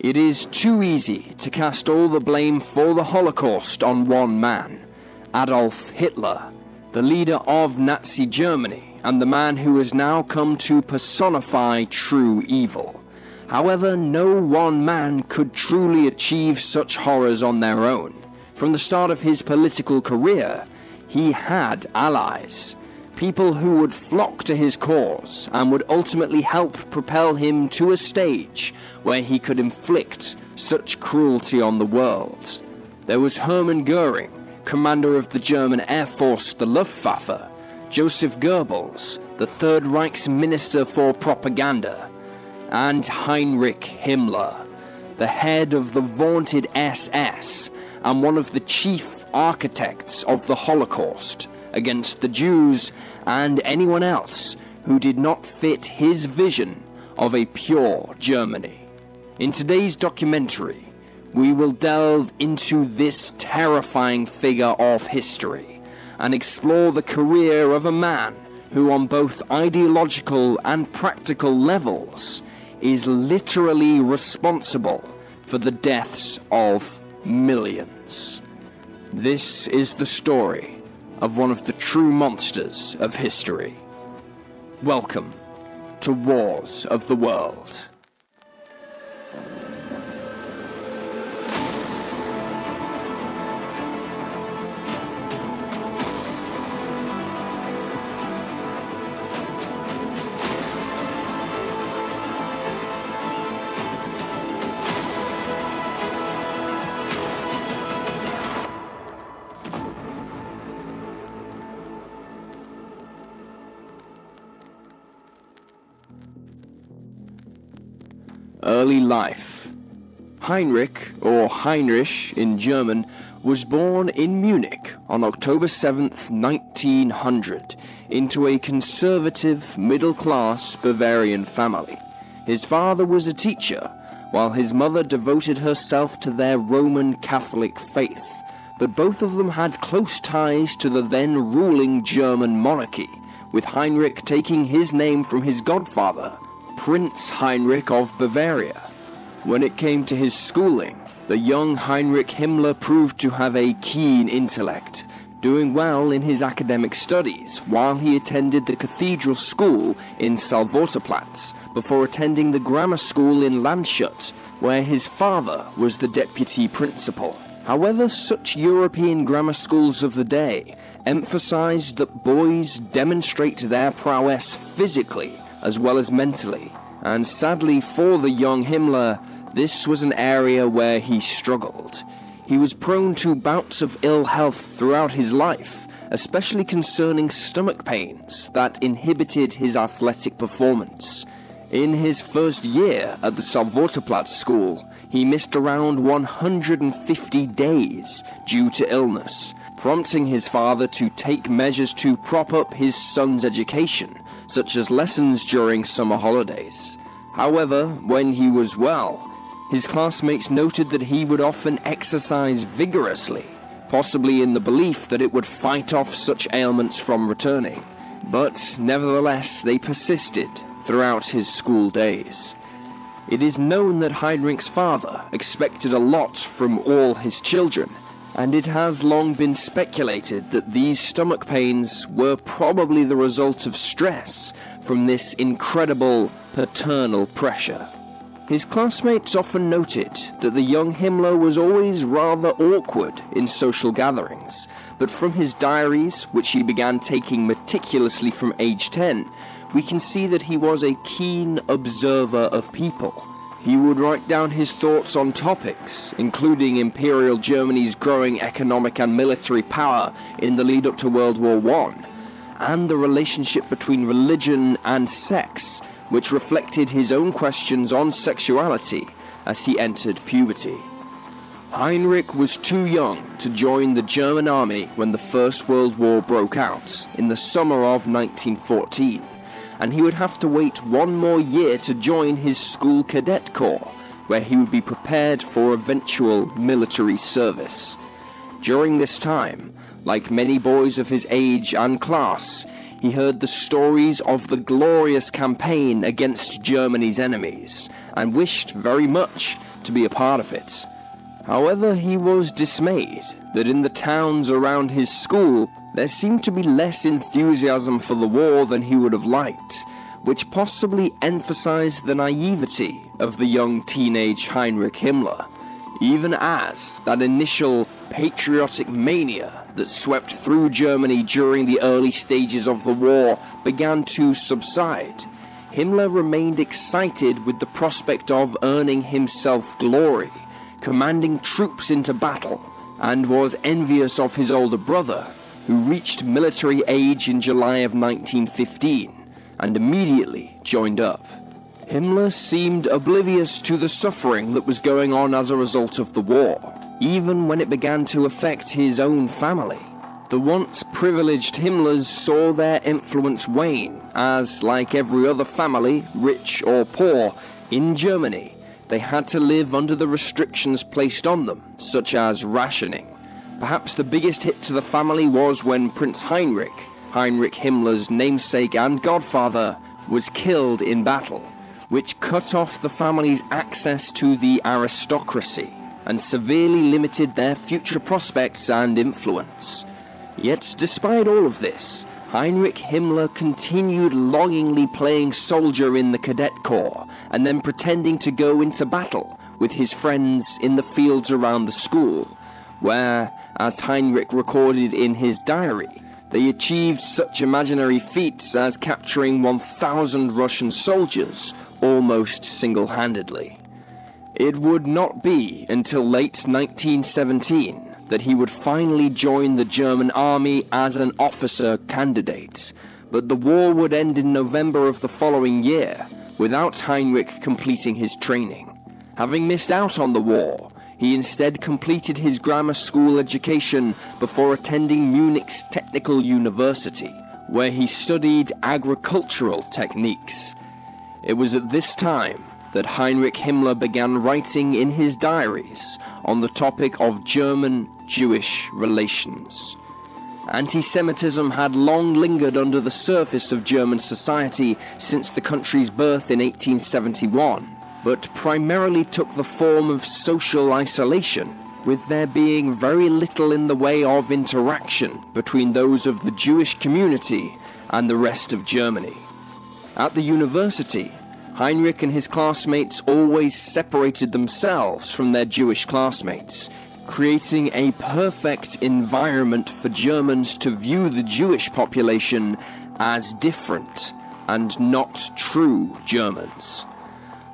It is too easy to cast all the blame for the Holocaust on one man, Adolf Hitler, the leader of Nazi Germany and the man who has now come to personify true evil. However, no one man could truly achieve such horrors on their own. From the start of his political career, he had allies, people who would flock to his cause and would ultimately help propel him to a stage where he could inflict such cruelty on the world. There was Hermann Göring, commander of the German Air Force, the Luftwaffe, Joseph Goebbels, the Third Reich's Minister for Propaganda, and Heinrich Himmler, the head of the vaunted SS and one of the chief architects of the Holocaust against the Jews and anyone else who did not fit his vision of a pure Germany. In today's documentary, we will delve into this terrifying figure of history and explore the career of a man who on both ideological and practical levels is literally responsible for the deaths of millions. This is the story of one of the true monsters of history. Welcome to Wars of the World. Early life. Heinrich, or Heinrich in German, was born in Munich on October 7th, 1900, into a conservative, middle-class Bavarian family. His father was a teacher, while his mother devoted herself to their Roman Catholic faith, but both of them had close ties to the then ruling German monarchy, with Heinrich taking his name from his godfather, Prince Heinrich of Bavaria. When it came to his schooling, the young Heinrich Himmler proved to have a keen intellect, doing well in his academic studies while he attended the cathedral school in Salvorterplatz before attending the grammar school in Landshut, where his father was the deputy principal. However, such European grammar schools of the day emphasized that boys demonstrate their prowess physically as well as mentally, and sadly for the young Himmler, this was an area where he struggled. He was prone to bouts of ill health throughout his life, especially concerning stomach pains that inhibited his athletic performance. In his first year at the Salvorterplatz school, he missed around 150 days due to illness, prompting his father to take measures to prop up his son's education, such as lessons during summer holidays. However, when he was well, his classmates noted that he would often exercise vigorously, possibly in the belief that it would fight off such ailments from returning. But nevertheless, they persisted throughout his school days. It is known that Heinrich's father expected a lot from all his children, and it has long been speculated that these stomach pains were probably the result of stress from this incredible paternal pressure. His classmates often noted that the young Himmler was always rather awkward in social gatherings, but from his diaries, which he began taking meticulously from age 10, we can see that he was a keen observer of people. He would write down his thoughts on topics, including Imperial Germany's growing economic and military power in the lead-up to World War I, and the relationship between religion and sex, which reflected his own questions on sexuality as he entered puberty. Heinrich was too young to join the German army when the First World War broke out in the summer of 1914. And he would have to wait one more year to join his school cadet corps, where he would be prepared for eventual military service. During this time, like many boys of his age and class, he heard the stories of the glorious campaign against Germany's enemies, and wished very much to be a part of it. However, he was dismayed that in the towns around his school there seemed to be less enthusiasm for the war than he would have liked, which possibly emphasized the naivety of the young teenage Heinrich Himmler, even as that initial patriotic mania that swept through Germany during the early stages of the war began to subside. Himmler remained excited with the prospect of earning himself glory, commanding troops into battle, and was envious of his older brother, who reached military age in July of 1915, and immediately joined up. Himmler seemed oblivious to the suffering that was going on as a result of the war, even when it began to affect his own family. The once privileged Himmlers saw their influence wane, as, like every other family, rich or poor, in Germany, they had to live under the restrictions placed on them, such as rationing. Perhaps the biggest hit to the family was when Prince Heinrich Himmler's namesake and godfather, was killed in battle, which cut off the family's access to the aristocracy and severely limited their future prospects and influence. Yet despite all of this, Heinrich Himmler continued longingly playing soldier in the cadet corps and then pretending to go into battle with his friends in the fields around the school, where, as Heinrich recorded in his diary, they achieved such imaginary feats as capturing 1,000 Russian soldiers almost single-handedly. It would not be until late 1917 that he would finally join the German army as an officer candidate, but the war would end in November of the following year, without Heinrich completing his training. Having missed out on the war, he instead completed his grammar school education before attending Munich's Technical University, where he studied agricultural techniques. It was at this time that Heinrich Himmler began writing in his diaries on the topic of German-Jewish relations. Anti-Semitism had long lingered under the surface of German society since the country's birth in 1871, but primarily took the form of social isolation, with there being very little in the way of interaction between those of the Jewish community and the rest of Germany. At the university, Heinrich and his classmates always separated themselves from their Jewish classmates, creating a perfect environment for Germans to view the Jewish population as different and not true Germans.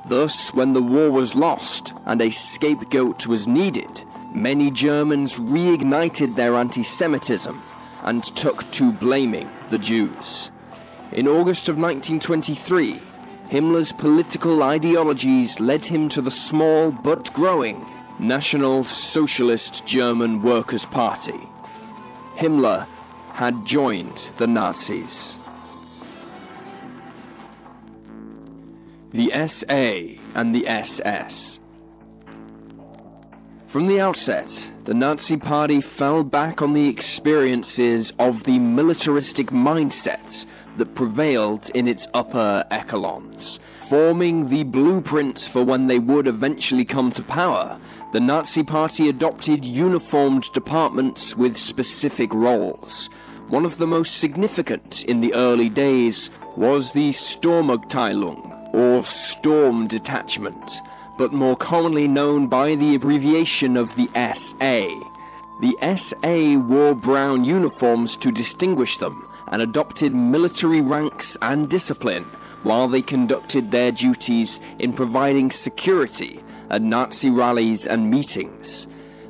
Thus, when the war was lost and a scapegoat was needed, many Germans reignited their anti-Semitism and took to blaming the Jews. In August of 1923, Himmler's political ideologies led him to the small but growing National Socialist German Workers' Party. Himmler had joined the Nazis. The SA and the SS. From the outset, the Nazi Party fell back on the experiences of the militaristic mindset that prevailed in its upper echelons. Forming the blueprints for when they would eventually come to power, the Nazi Party adopted uniformed departments with specific roles. One of the most significant in the early days was the Sturmabteilung, or Storm Detachment, but more commonly known by the abbreviation of the SA. The SA wore brown uniforms to distinguish them, and adopted military ranks and discipline while they conducted their duties in providing security at Nazi rallies and meetings.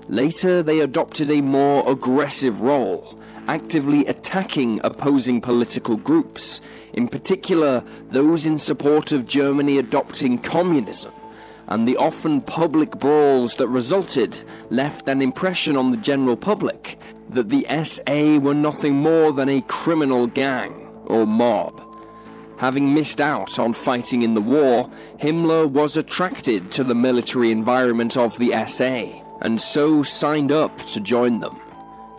Later, they adopted a more aggressive role, actively attacking opposing political groups, in particular those in support of Germany adopting communism, and the often public brawls that resulted left an impression on the general public that the SA were nothing more than a criminal gang or mob. Having missed out on fighting in the war, Himmler was attracted to the military environment of the SA, and so signed up to join them.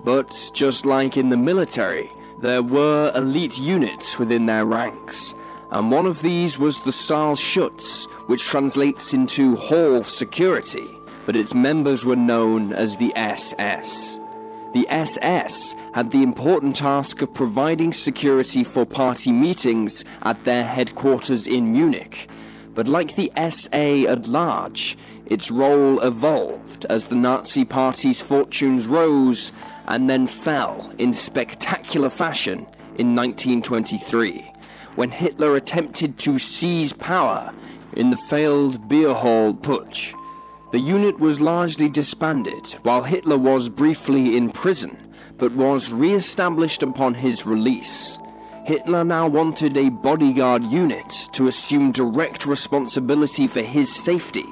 But just like in the military, there were elite units within their ranks, and one of these was the Saalschutz, which translates into Hall Security, but its members were known as the SS. The SS had the important task of providing security for party meetings at their headquarters in Munich, but like the SA at large, its role evolved as the Nazi Party's fortunes rose and then fell in spectacular fashion in 1923, when Hitler attempted to seize power in the failed Beer Hall Putsch. The unit was largely disbanded while Hitler was briefly in prison, but was re-established upon his release. Hitler now wanted a bodyguard unit to assume direct responsibility for his safety,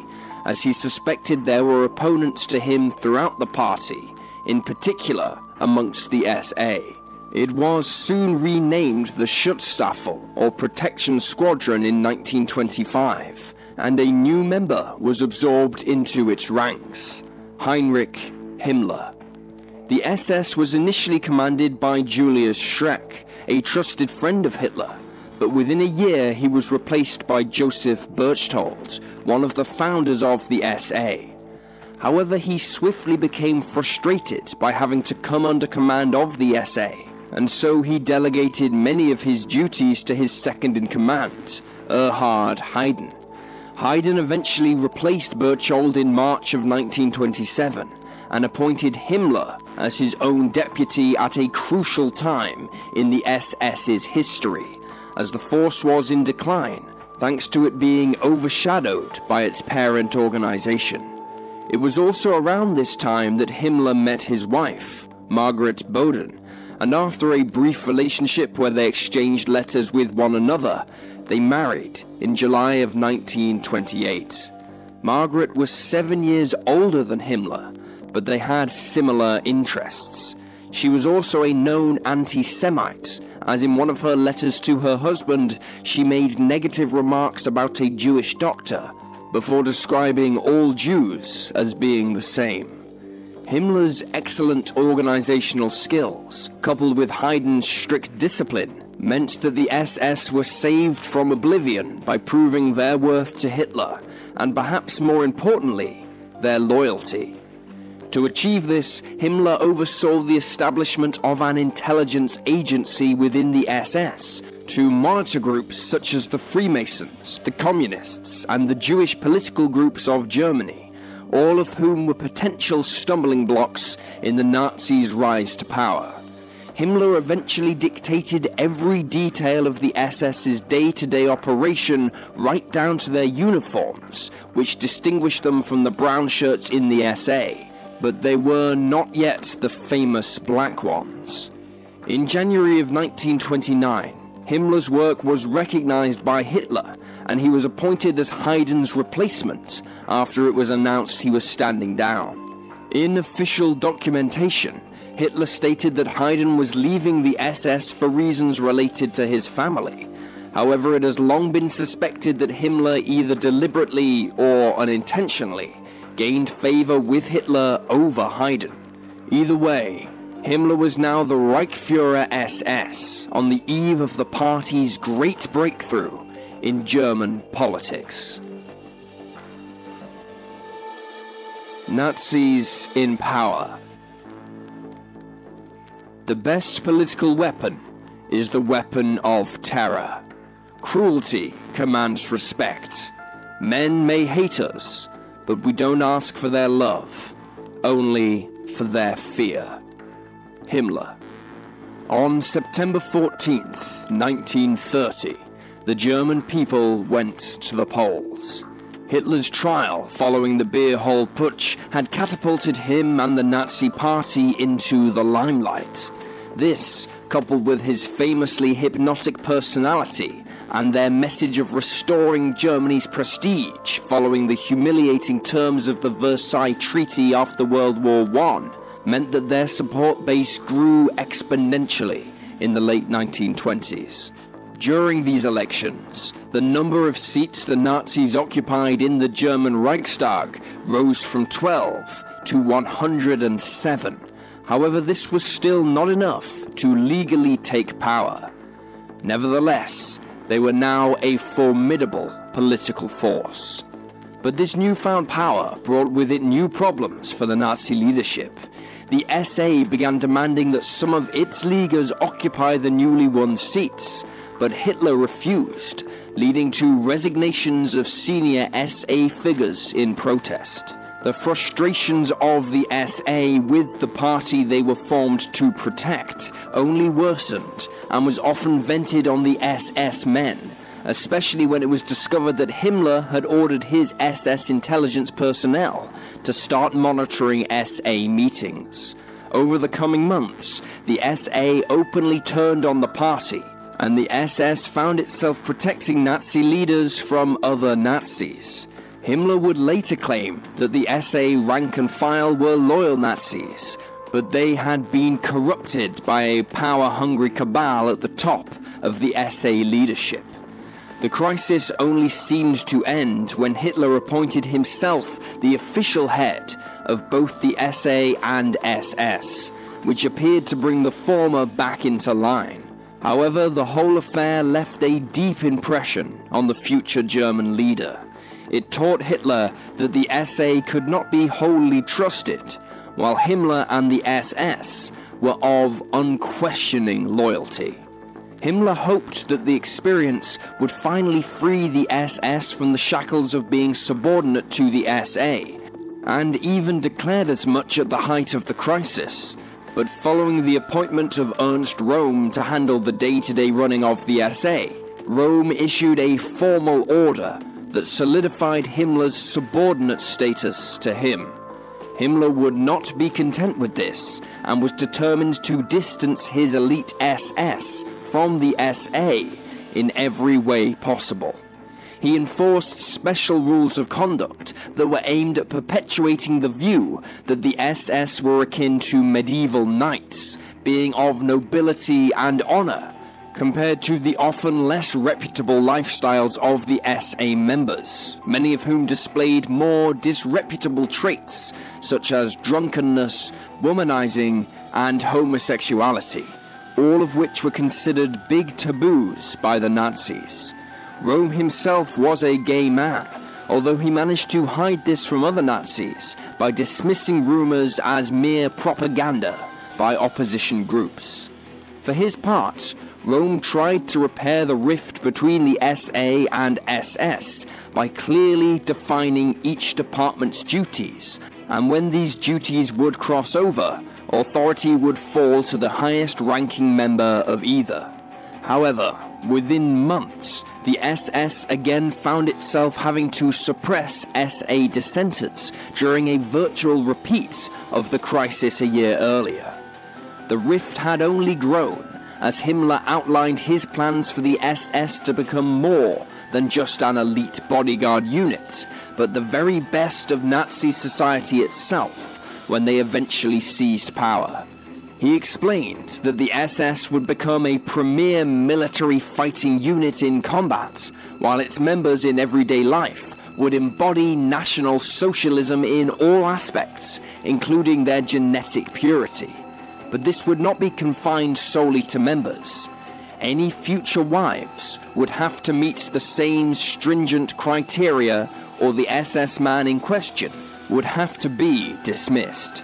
as he suspected there were opponents to him throughout the party, in particular amongst the SA. It was soon renamed the Schutzstaffel, or Protection Squadron, in 1925, and a new member was absorbed into its ranks, Heinrich Himmler. The SS was initially commanded by Julius Schreck, a trusted friend of Hitler, but within a year he was replaced by Joseph Berchtold, one of the founders of the SA. However, he swiftly became frustrated by having to come under command of the SA, and so he delegated many of his duties to his second-in-command, Erhard Heiden. Heiden eventually replaced Berchtold in March of 1927 and appointed Himmler as his own deputy at a crucial time in the SS's history, as the force was in decline thanks to it being overshadowed by its parent organization. It was also around this time that Himmler met his wife, Margaret Boden, and after a brief relationship where they exchanged letters with one another, they married in July of 1928. Margaret was 7 years older than Himmler, but they had similar interests. She was also a known anti-Semite, as in one of her letters to her husband, she made negative remarks about a Jewish doctor, before describing all Jews as being the same. Himmler's excellent organizational skills, coupled with Heiden's strict discipline, meant that the SS were saved from oblivion by proving their worth to Hitler, and perhaps more importantly, their loyalty. To achieve this, Himmler oversaw the establishment of an intelligence agency within the SS to monitor groups such as the Freemasons, the Communists, and the Jewish political groups of Germany, all of whom were potential stumbling blocks in the Nazis' rise to power. Himmler eventually dictated every detail of the SS's day-to-day operation right down to their uniforms, which distinguished them from the brown shirts in the SA, but they were not yet the famous black ones. In January of 1929, Himmler's work was recognized by Hitler, and he was appointed as Heiden's replacement after it was announced he was standing down. In official documentation, Hitler stated that Heiden was leaving the SS for reasons related to his family. However, it has long been suspected that Himmler either deliberately or unintentionally gained favor with Hitler over Heiden. Either way, Himmler was now the Reichsführer SS on the eve of the party's great breakthrough in German politics. Nazis in power. The best political weapon is the weapon of terror. Cruelty commands respect. Men may hate us, but we don't ask for their love, only for their fear. Himmler. On September 14th, 1930, the German people went to the polls. Hitler's trial following the Beer Hall Putsch had catapulted him and the Nazi Party into the limelight. This, coupled with his famously hypnotic personality and their message of restoring Germany's prestige following the humiliating terms of the Versailles Treaty after World War I, meant that their support base grew exponentially in the late 1920s. During these elections, the number of seats the Nazis occupied in the German Reichstag rose from 12 to 107. However, this was still not enough to legally take power. Nevertheless, They were now a formidable political force. But this newfound power brought with it new problems for the Nazi leadership. The SA began demanding that some of its leaguers occupy the newly won seats, but Hitler refused, leading to resignations of senior SA figures in protest. The frustrations of the SA with the party they were formed to protect only worsened and was often vented on the SS men, especially when it was discovered that Himmler had ordered his SS intelligence personnel to start monitoring SA meetings. Over the coming months, the SA openly turned on the party, and the SS found itself protecting Nazi leaders from other Nazis. Himmler would later claim that the SA rank and file were loyal Nazis, but they had been corrupted by a power-hungry cabal at the top of the SA leadership. The crisis only seemed to end when Hitler appointed himself the official head of both the SA and SS, which appeared to bring the former back into line. However, the whole affair left a deep impression on the future German leader. It taught Hitler that the SA could not be wholly trusted, while Himmler and the SS were of unquestioning loyalty. Himmler hoped that the experience would finally free the SS from the shackles of being subordinate to the SA, and even declared as much at the height of the crisis. But following the appointment of Ernst Röhm to handle the day-to-day running of the SA, Röhm issued a formal order that solidified Himmler's subordinate status to him. Himmler would not be content with this, and was determined to distance his elite SS from the SA in every way possible. He enforced special rules of conduct that were aimed at perpetuating the view that the SS were akin to medieval knights, being of nobility and honor, compared to the often less reputable lifestyles of the SA members, many of whom displayed more disreputable traits such as drunkenness, womanizing, and homosexuality, all of which were considered big taboos by the Nazis. Röhm himself was a gay man, although he managed to hide this from other Nazis by dismissing rumors as mere propaganda by opposition groups. For his part, Röhm tried to repair the rift between the SA and SS by clearly defining each department's duties, and when these duties would cross over, authority would fall to the highest-ranking member of either. However, within months, the SS again found itself having to suppress SA dissenters during a virtual repeat of the crisis a year earlier. The rift had only grown as Himmler outlined his plans for the SS to become more than just an elite bodyguard unit, but the very best of Nazi society itself when they eventually seized power. He explained that the SS would become a premier military fighting unit in combat, while its members in everyday life would embody National Socialism in all aspects, including their genetic purity. But this would not be confined solely to members. Any future wives would have to meet the same stringent criteria, or the SS man in question would have to be dismissed.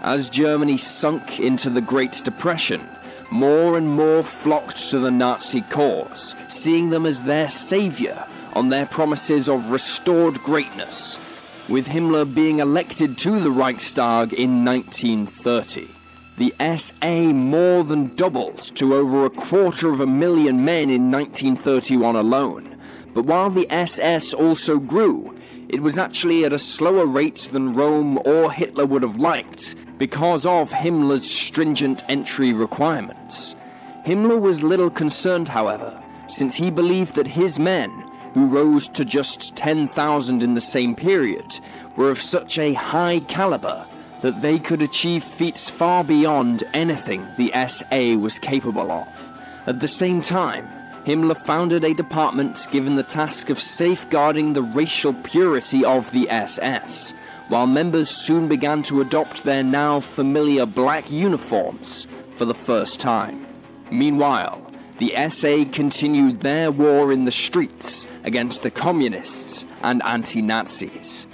As Germany sunk into the Great Depression, more and more flocked to the Nazi cause, seeing them as their savior on their promises of restored greatness, with Himmler being elected to the Reichstag in 1930. The SA more than doubled to over 250,000 men in 1931 alone, but while the SS also grew, it was actually at a slower rate than Röhm or Hitler would have liked, because of Himmler's stringent entry requirements. Himmler was little concerned, however, since he believed that his men, who rose to just 10,000 in the same period, were of such a high caliber that they could achieve feats far beyond anything the SA was capable of. At the same time, Himmler founded a department given the task of safeguarding the racial purity of the SS, while members soon began to adopt their now familiar black uniforms for the first time. Meanwhile, the SA continued their war in the streets against the communists and anti-Nazis.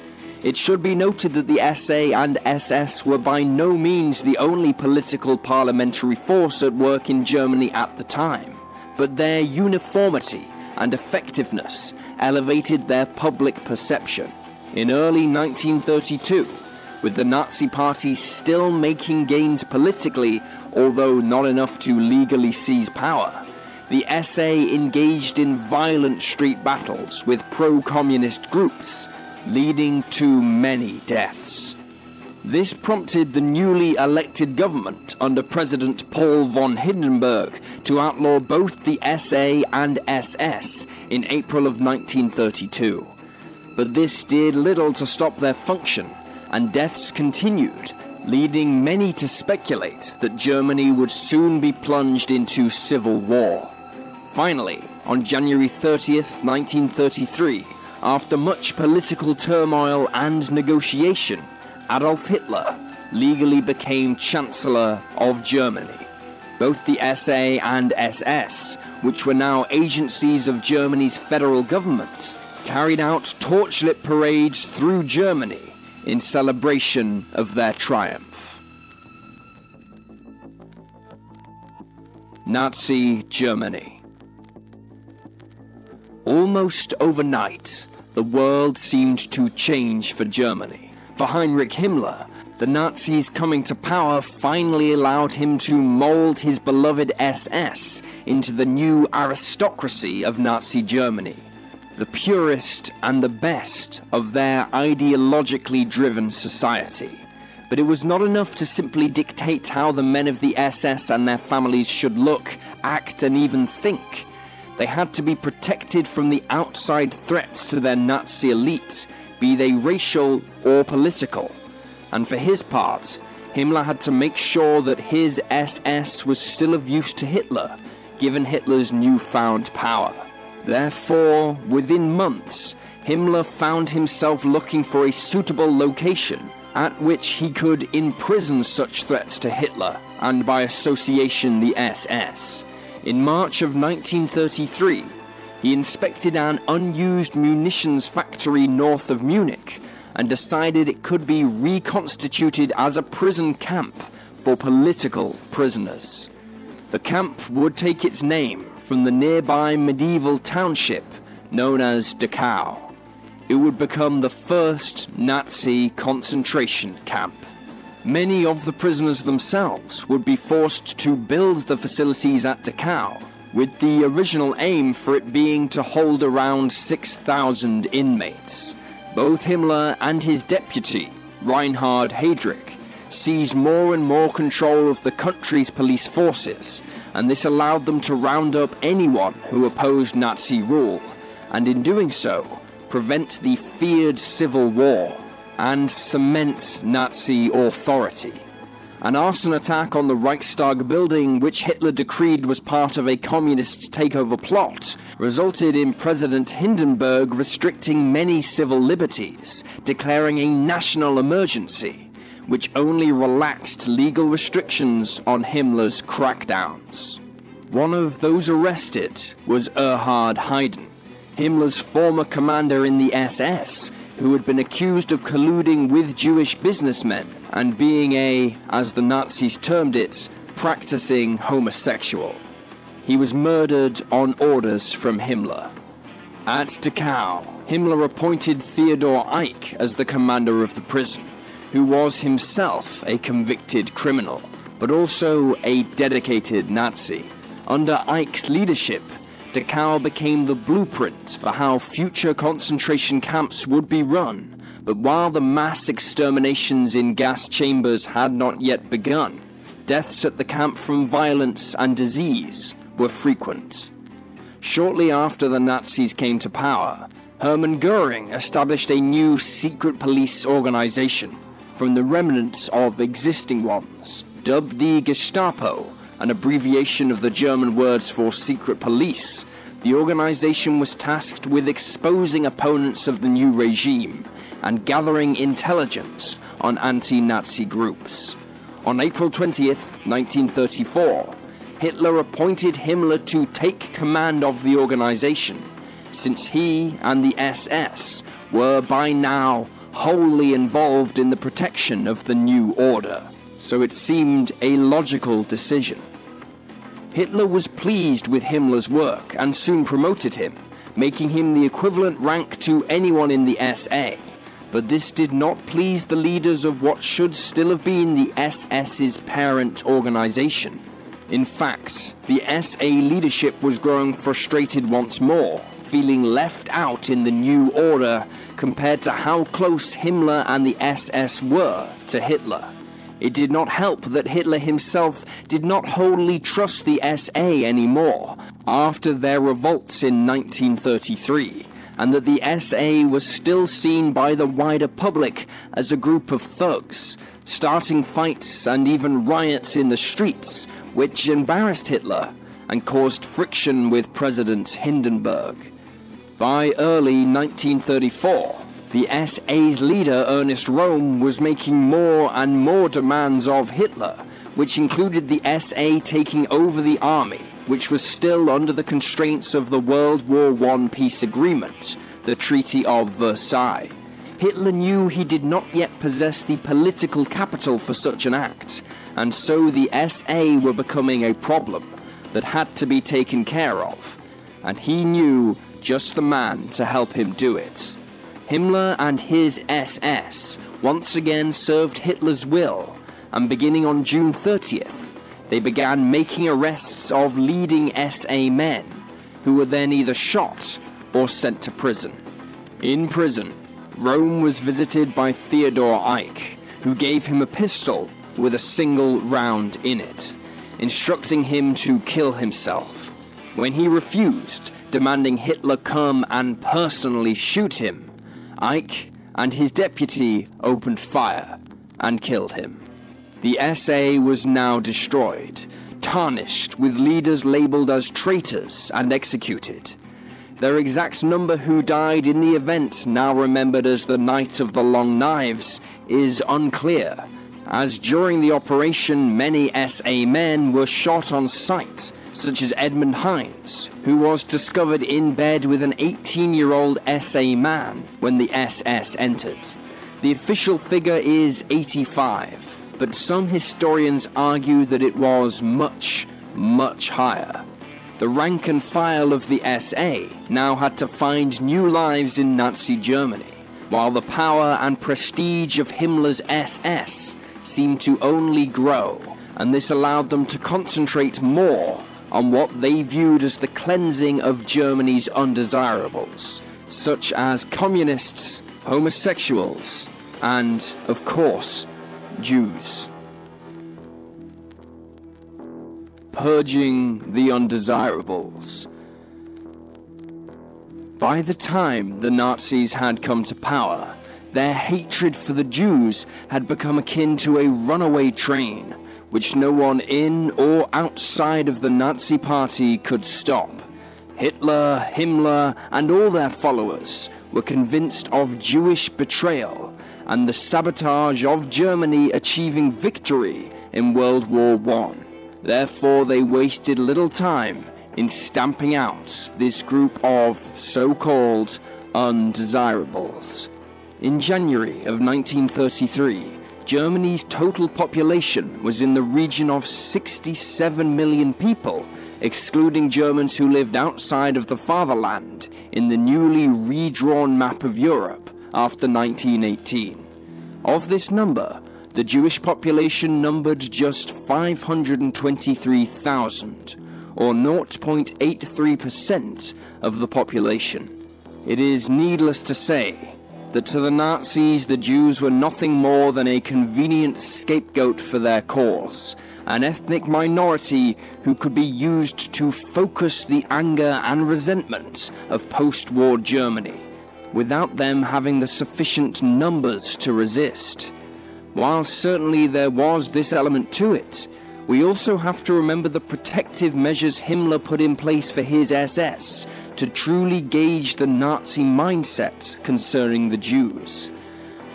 It should be noted that the SA and SS were by no means the only political parliamentary force at work in Germany at the time, but their uniformity and effectiveness elevated their public perception. In early 1932, with the Nazi Party still making gains politically, although not enough to legally seize power, the SA engaged in violent street battles with pro-communist groups, leading to many deaths. This prompted the newly elected government under President Paul von Hindenburg to outlaw both the SA and SS in April of 1932. But this did little to stop their function, and deaths continued, leading many to speculate that Germany would soon be plunged into civil war. Finally, on January 30th, 1933, after much political turmoil and negotiation, Adolf Hitler legally became Chancellor of Germany. Both the SA and SS, which were now agencies of Germany's federal government, carried out torchlit parades through Germany in celebration of their triumph. Nazi Germany. Almost overnight, the world seemed to change for Germany. For Heinrich Himmler, the Nazis coming to power finally allowed him to mold his beloved SS into the new aristocracy of Nazi Germany, the purest and the best of their ideologically driven society. But it was not enough to simply dictate how the men of the SS and their families should look, act, and even think. They had to be protected from the outside threats to their Nazi elite, be they racial or political. And for his part, Himmler had to make sure that his SS was still of use to Hitler, given Hitler's newfound power. Therefore, within months, Himmler found himself looking for a suitable location at which he could imprison such threats to Hitler, and by association the SS. In March of 1933, he inspected an unused munitions factory north of Munich and decided it could be reconstituted as a prison camp for political prisoners. The camp would take its name from the nearby medieval township known as Dachau. It would become the first Nazi concentration camp. Many of the prisoners themselves would be forced to build the facilities at Dachau, with the original aim for it being to hold around 6,000 inmates. Both Himmler and his deputy, Reinhard Heydrich, seized more and more control of the country's police forces, and this allowed them to round up anyone who opposed Nazi rule, and in doing so, prevent the feared civil war and cement Nazi authority. An arson attack on the Reichstag building, which Hitler decreed was part of a communist takeover plot, resulted in President Hindenburg restricting many civil liberties, declaring a national emergency, which only relaxed legal restrictions on Himmler's crackdowns. One of those arrested was Erhard Heiden, Himmler's former commander in the SS, who had been accused of colluding with Jewish businessmen and being a, as the Nazis termed it, practicing homosexual. He was murdered on orders from Himmler. At Dachau, Himmler appointed Theodor Eick as the commander of the prison, who was himself a convicted criminal, but also a dedicated Nazi. Under Eick's leadership, Dachau became the blueprint for how future concentration camps would be run, but while the mass exterminations in gas chambers had not yet begun, deaths at the camp from violence and disease were frequent. Shortly after the Nazis came to power, Hermann Göring established a new secret police organization from the remnants of existing ones, dubbed the Gestapo, an abbreviation of the German words for secret police. The organization was tasked with exposing opponents of the new regime and gathering intelligence on anti-Nazi groups. On April 20th, 1934, Hitler appointed Himmler to take command of the organization, since he and the SS were by now wholly involved in the protection of the new order, so it seemed a logical decision. Hitler was pleased with Himmler's work and soon promoted him, making him the equivalent rank to anyone in the SA, but this did not please the leaders of what should still have been the SS's parent organization. In fact, the SA leadership was growing frustrated once more, feeling left out in the new order compared to how close Himmler and the SS were to Hitler. It did not help that Hitler himself did not wholly trust the SA anymore after their revolts in 1933, and that the SA was still seen by the wider public as a group of thugs, starting fights and even riots in the streets, which embarrassed Hitler and caused friction with President Hindenburg. By early 1934, the SA's leader, Ernest Röhm, was making more and more demands of Hitler, which included the SA taking over the army, which was still under the constraints of the World War I peace agreement, the Treaty of Versailles. Hitler knew he did not yet possess the political capital for such an act, and so the SA were becoming a problem that had to be taken care of, and he knew just the man to help him do it. Himmler and his SS once again served Hitler's will, and beginning on June 30th, they began making arrests of leading SA men, who were then either shot or sent to prison. In prison, Röhm was visited by Theodor Eicke, who gave him a pistol with a single round in it, instructing him to kill himself. When he refused, demanding Hitler come and personally shoot him, Eicke and his deputy opened fire and killed him. The SA was now destroyed, tarnished, with leaders labeled as traitors and executed. Their exact number who died in the event, now remembered as the Night of the Long Knives, is unclear, as during the operation many SA men were shot on sight, such as Edmund Heinz, who was discovered in bed with an 18-year-old SA man when the SS entered. The official figure is 85, but some historians argue that it was much, much higher. The rank and file of the SA now had to find new lives in Nazi Germany, while the power and prestige of Himmler's SS seemed to only grow, and this allowed them to concentrate more on what they viewed as the cleansing of Germany's undesirables, such as communists, homosexuals, and, of course, Jews. Purging the undesirables. By the time the Nazis had come to power, their hatred for the Jews had become akin to a runaway train, which no one in or outside of the Nazi Party could stop. Hitler, Himmler, and all their followers were convinced of Jewish betrayal and the sabotage of Germany achieving victory in World War I. Therefore, they wasted little time in stamping out this group of so-called undesirables. In January of 1933, Germany's total population was in the region of 67 million people, excluding Germans who lived outside of the fatherland in the newly redrawn map of Europe after 1918. Of this number, the Jewish population numbered just 523,000, or 0.83% of the population. It is needless to say that to the Nazis the Jews were nothing more than a convenient scapegoat for their cause, an ethnic minority who could be used to focus the anger and resentment of post-war Germany, without them having the sufficient numbers to resist. While certainly there was this element to it, we also have to remember the protective measures Himmler put in place for his SS to truly gauge the Nazi mindset concerning the Jews.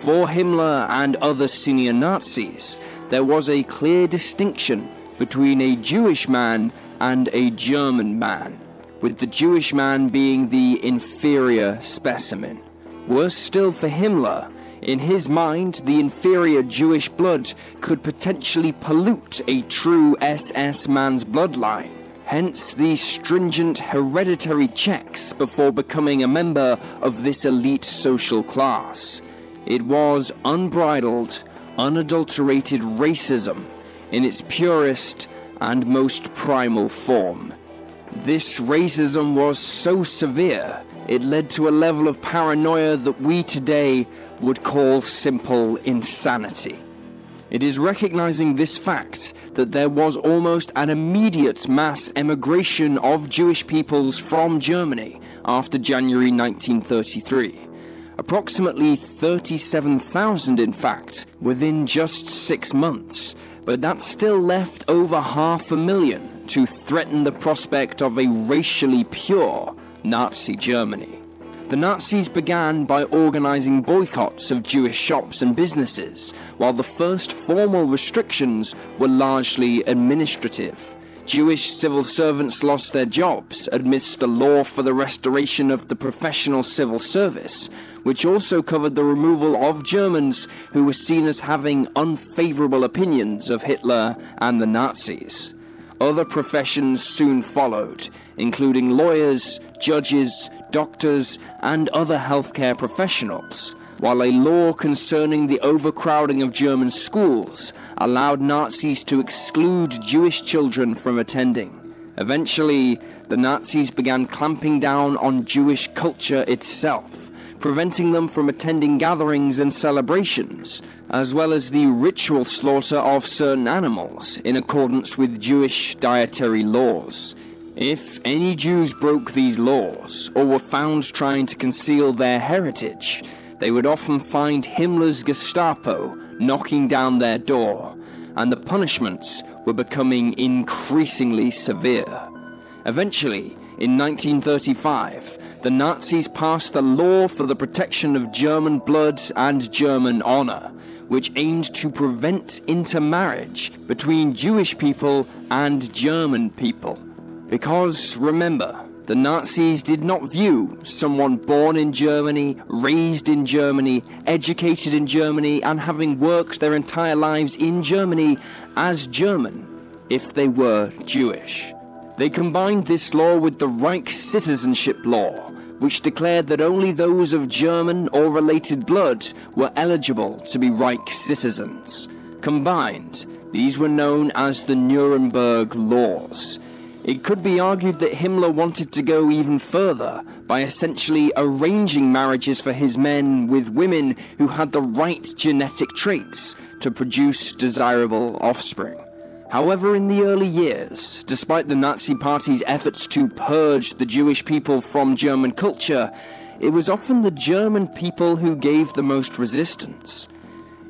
For Himmler and other senior Nazis, there was a clear distinction between a Jewish man and a German man, with the Jewish man being the inferior specimen. Worse still for Himmler, in his mind, the inferior Jewish blood could potentially pollute a true SS man's bloodline. Hence these stringent hereditary checks before becoming a member of this elite social class. It was unbridled, unadulterated racism in its purest and most primal form. This racism was so severe, it led to a level of paranoia that we today would call simple insanity. It is recognizing this fact that there was almost an immediate mass emigration of Jewish peoples from Germany after January 1933. Approximately 37,000 in fact, within just 6 months, but that still left over 500,000 to threaten the prospect of a racially pure Nazi Germany. The Nazis began by organizing boycotts of Jewish shops and businesses, while the first formal restrictions were largely administrative. Jewish civil servants lost their jobs amidst the law for the restoration of the professional civil service, which also covered the removal of Germans who were seen as having unfavorable opinions of Hitler and the Nazis. Other professions soon followed, including lawyers, judges, doctors, and other healthcare professionals, while a law concerning the overcrowding of German schools allowed Nazis to exclude Jewish children from attending. Eventually, the Nazis began clamping down on Jewish culture itself, preventing them from attending gatherings and celebrations, as well as the ritual slaughter of certain animals in accordance with Jewish dietary laws. If any Jews broke these laws, or were found trying to conceal their heritage, they would often find Himmler's Gestapo knocking down their door, and the punishments were becoming increasingly severe. Eventually, in 1935, the Nazis passed the Law for the Protection of German Blood and German Honor, which aimed to prevent intermarriage between Jewish people and German people. Because, remember, the Nazis did not view someone born in Germany, raised in Germany, educated in Germany, and having worked their entire lives in Germany as German if they were Jewish. They combined this law with the Reich citizenship law, which declared that only those of German or related blood were eligible to be Reich citizens. Combined, these were known as the Nuremberg Laws. It could be argued that Himmler wanted to go even further by essentially arranging marriages for his men with women who had the right genetic traits to produce desirable offspring. However, in the early years, despite the Nazi Party's efforts to purge the Jewish people from German culture, it was often the German people who gave the most resistance.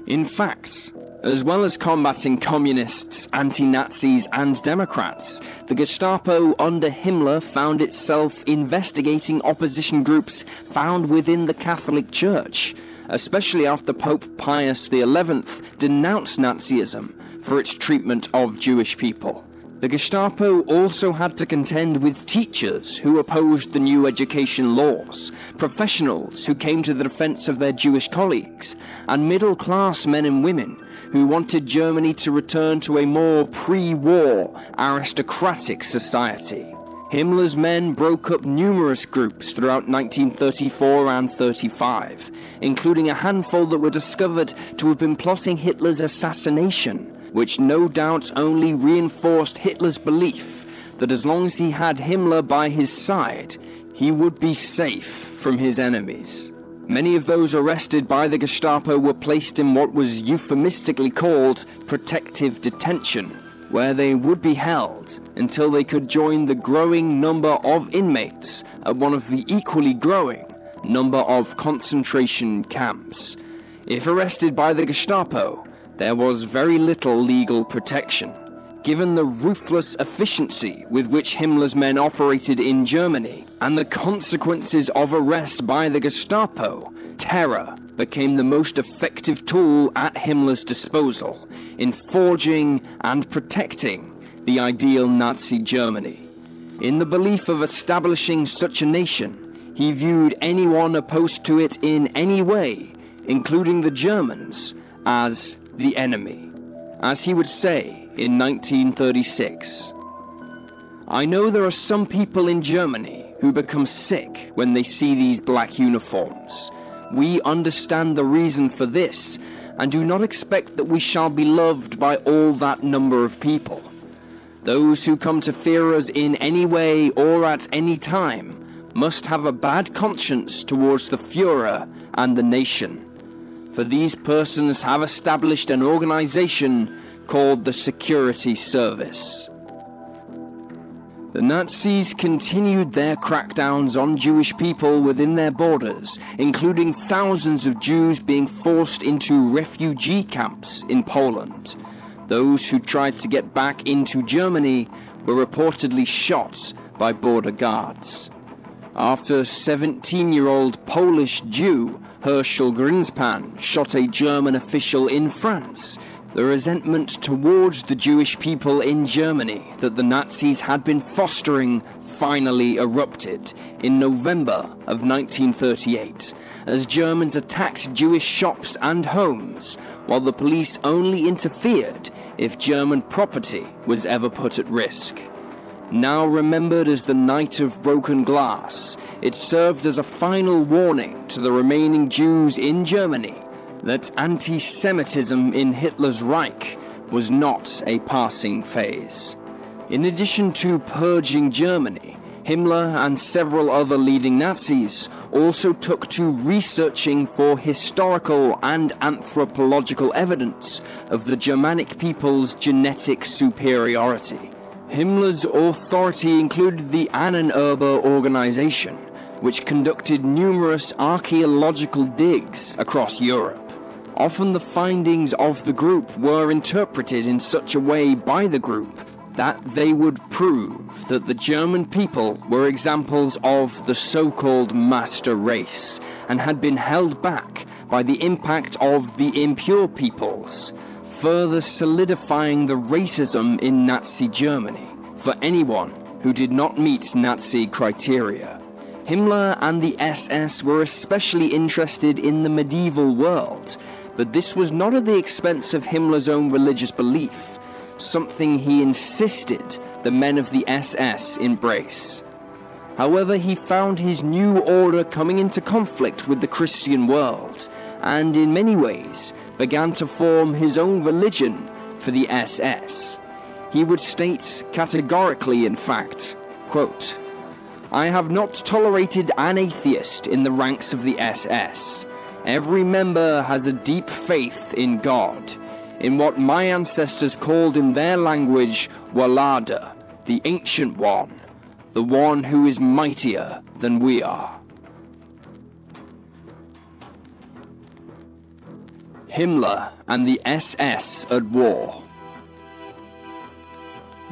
In fact, as well as combating communists, anti-Nazis, and Democrats, the Gestapo under Himmler found itself investigating opposition groups found within the Catholic Church, especially after Pope Pius XI denounced Nazism for its treatment of Jewish people. The Gestapo also had to contend with teachers who opposed the new education laws, professionals who came to the defense of their Jewish colleagues, and middle-class men and women who wanted Germany to return to a more pre-war aristocratic society. Himmler's men broke up numerous groups throughout 1934 and 35, including a handful that were discovered to have been plotting Hitler's assassination, which no doubt only reinforced Hitler's belief that as long as he had Himmler by his side, he would be safe from his enemies. Many of those arrested by the Gestapo were placed in what was euphemistically called protective detention, where they would be held until they could join the growing number of inmates at one of the equally growing number of concentration camps. If arrested by the Gestapo, there was very little legal protection. Given the ruthless efficiency with which Himmler's men operated in Germany, and the consequences of arrest by the Gestapo, terror became the most effective tool at Himmler's disposal in forging and protecting the ideal Nazi Germany. In the belief of establishing such a nation, he viewed anyone opposed to it in any way, including the Germans, as the enemy. As he would say in 1936, "I know there are some people in Germany who become sick when they see these black uniforms. We understand the reason for this, and do not expect that we shall be loved by all that number of people. Those who come to fear us in any way or at any time must have a bad conscience towards the Führer and the nation. For these persons have established an organization called the Security Service." The Nazis continued their crackdowns on Jewish people within their borders, including thousands of Jews being forced into refugee camps in Poland. Those who tried to get back into Germany were reportedly shot by border guards. After 17-year-old Polish Jew Herschel Greenspan shot a German official in France, the resentment towards the Jewish people in Germany that the Nazis had been fostering finally erupted in November of 1938, as Germans attacked Jewish shops and homes, while the police only interfered if German property was ever put at risk. Now remembered as the Night of Broken Glass, it served as a final warning to the remaining Jews in Germany that anti-Semitism in Hitler's Reich was not a passing phase. In addition to purging Germany, Himmler and several other leading Nazis also took to researching for historical and anthropological evidence of the Germanic people's genetic superiority. Himmler's authority included the Ahnenerbe organization, which conducted numerous archaeological digs across Europe. Often the findings of the group were interpreted in such a way by the group that they would prove that the German people were examples of the so-called master race and had been held back by the impact of the impure peoples, further solidifying the racism in Nazi Germany for anyone who did not meet Nazi criteria. Himmler and the SS were especially interested in the medieval world, but this was not at the expense of Himmler's own religious belief, something he insisted the men of the SS embrace. However, he found his new order coming into conflict with the Christian world, and in many ways began to form his own religion for the SS. He would state categorically, in fact, quote, "I have not tolerated an atheist in the ranks of the SS. Every member has a deep faith in God, in what my ancestors called in their language Walada, the Ancient One, the one who is mightier than we are." Himmler and the SS at war.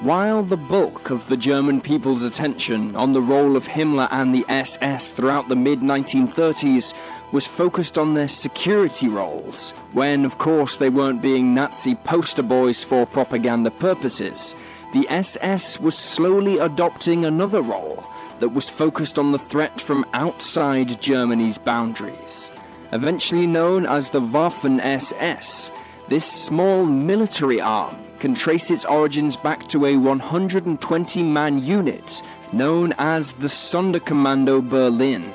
While the bulk of the German people's attention on the role of Himmler and the SS throughout the mid-1930s was focused on their security roles, when of course they weren't being Nazi poster boys for propaganda purposes, the SS was slowly adopting another role that was focused on the threat from outside Germany's boundaries. Eventually known as the Waffen-SS, this small military arm can trace its origins back to a 120-man unit known as the Sonderkommando Berlin,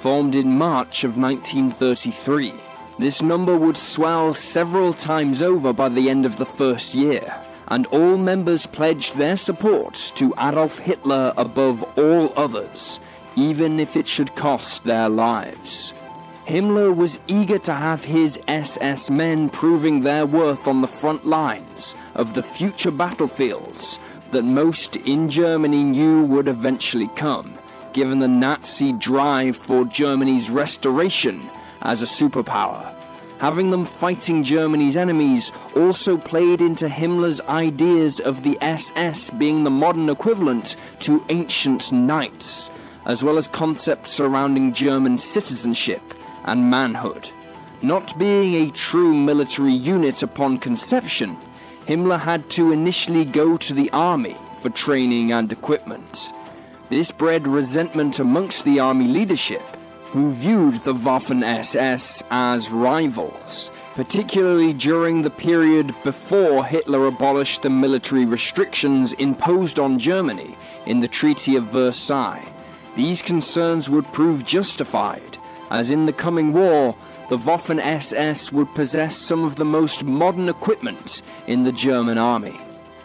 formed in March of 1933. This number would swell several times over by the end of the first year, and all members pledged their support to Adolf Hitler above all others, even if it should cost their lives. Himmler was eager to have his SS men proving their worth on the front lines of the future battlefields that most in Germany knew would eventually come, given the Nazi drive for Germany's restoration as a superpower. Having them fighting Germany's enemies also played into Himmler's ideas of the SS being the modern equivalent to ancient knights, as well as concepts surrounding German citizenship and manhood. Not being a true military unit upon conception, Himmler had to initially go to the army for training and equipment. This bred resentment amongst the army leadership, who viewed the Waffen-SS as rivals, particularly during the period before Hitler abolished the military restrictions imposed on Germany in the Treaty of Versailles. These concerns would prove justified, as in the coming war, the Waffen-SS would possess some of the most modern equipment in the German army.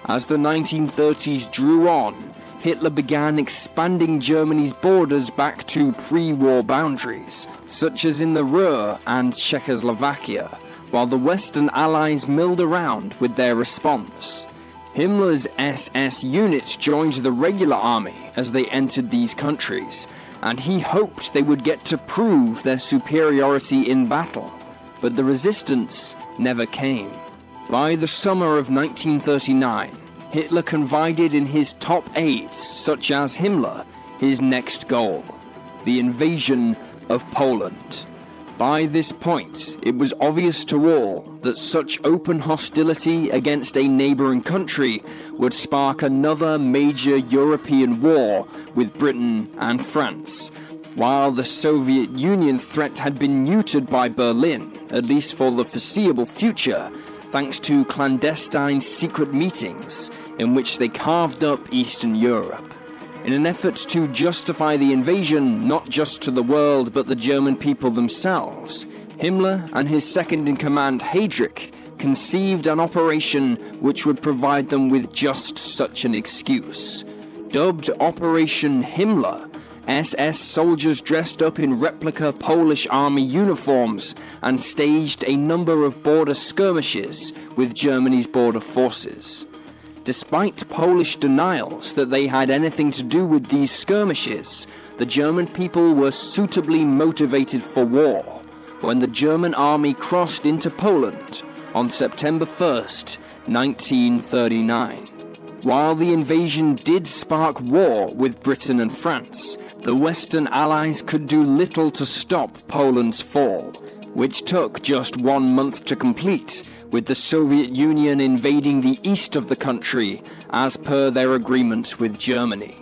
As the 1930s drew on, Hitler began expanding Germany's borders back to pre-war boundaries, such as in the Ruhr and Czechoslovakia, while the Western Allies milled around with their response. Himmler's SS units joined the regular army as they entered these countries, and he hoped they would get to prove their superiority in battle, but the resistance never came. By the summer of 1939, Hitler confided in his top aides, such as Himmler, his next goal, the invasion of Poland. By this point, it was obvious to all that such open hostility against a neighboring country would spark another major European war with Britain and France. While the Soviet Union threat had been neutered by Berlin, at least for the foreseeable future, thanks to clandestine secret meetings in which they carved up Eastern Europe. In an effort to justify the invasion not just to the world but the German people themselves, Himmler and his second-in-command Heinrich conceived an operation which would provide them with just such an excuse. Dubbed Operation Himmler, SS soldiers dressed up in replica Polish army uniforms and staged a number of border skirmishes with Germany's border forces. Despite Polish denials that they had anything to do with these skirmishes, the German people were suitably motivated for war when the German army crossed into Poland on September 1st, 1939. While the invasion did spark war with Britain and France, the Western Allies could do little to stop Poland's fall, which took just 1 month to complete, with the Soviet Union invading the east of the country as per their agreement with Germany.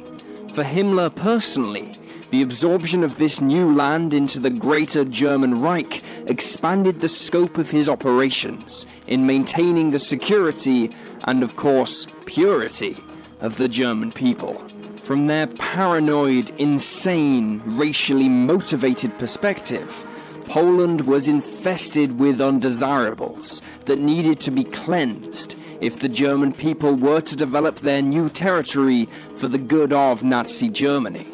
For Himmler personally, the absorption of this new land into the Greater German Reich expanded the scope of his operations in maintaining the security and, of course, purity of the German people. From their paranoid, insane, racially motivated perspective, Poland was infested with undesirables that needed to be cleansed if the German people were to develop their new territory for the good of Nazi Germany.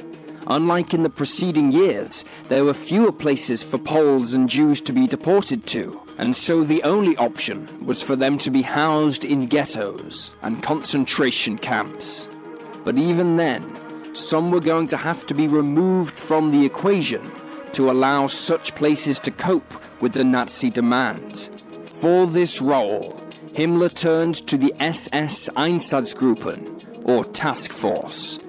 Unlike in the preceding years, there were fewer places for Poles and Jews to be deported to, and so the only option was for them to be housed in ghettos and concentration camps. But even then, some were going to have to be removed from the equation to allow such places to cope with the Nazi demand. For this role, Himmler turned to the SS Einsatzgruppen, or task force.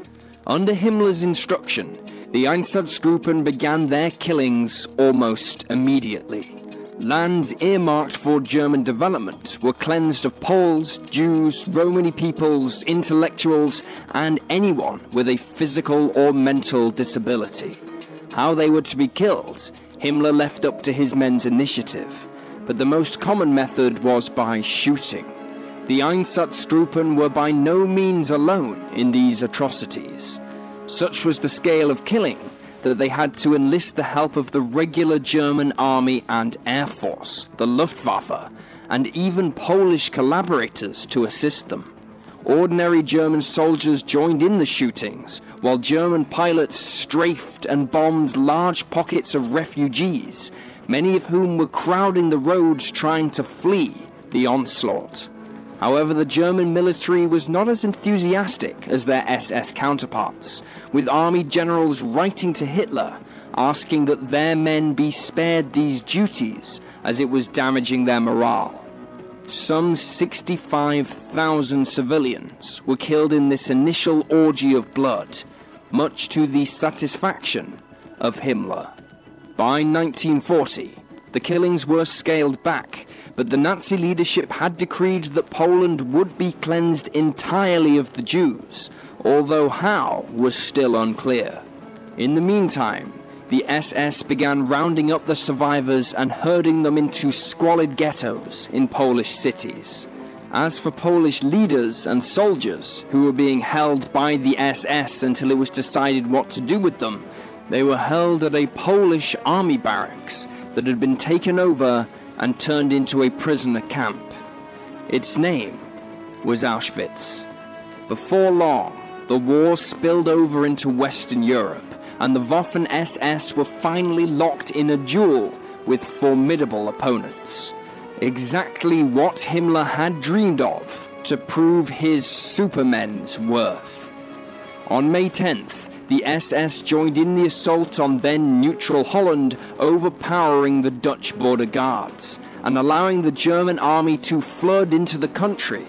Under Himmler's instruction, the Einsatzgruppen began their killings almost immediately. Lands earmarked for German development were cleansed of Poles, Jews, Romani peoples, intellectuals, and anyone with a physical or mental disability. How they were to be killed, Himmler left up to his men's initiative, but the most common method was by shooting. The Einsatzgruppen were by no means alone in these atrocities. Such was the scale of killing that they had to enlist the help of the regular German army and air force, the Luftwaffe, and even Polish collaborators to assist them. Ordinary German soldiers joined in the shootings, while German pilots strafed and bombed large pockets of refugees, many of whom were crowding the roads trying to flee the onslaught. However, the German military was not as enthusiastic as their SS counterparts, with army generals writing to Hitler asking that their men be spared these duties as it was damaging their morale. Some 65,000 civilians were killed in this initial orgy of blood, much to the satisfaction of Himmler. By 1940, the killings were scaled back, but the Nazi leadership had decreed that Poland would be cleansed entirely of the Jews, although how was still unclear. In the meantime, the SS began rounding up the survivors and herding them into squalid ghettos in Polish cities. As for Polish leaders and soldiers who were being held by the SS until it was decided what to do with them, they were held at a Polish army barracks that had been taken over and turned into a prisoner camp. Its name was Auschwitz. Before long, the war spilled over into Western Europe, and the Waffen-SS were finally locked in a duel with formidable opponents. Exactly what Himmler had dreamed of to prove his supermen's worth. On May 10th, the SS joined in the assault on then-neutral Holland, overpowering the Dutch border guards and allowing the German army to flood into the country,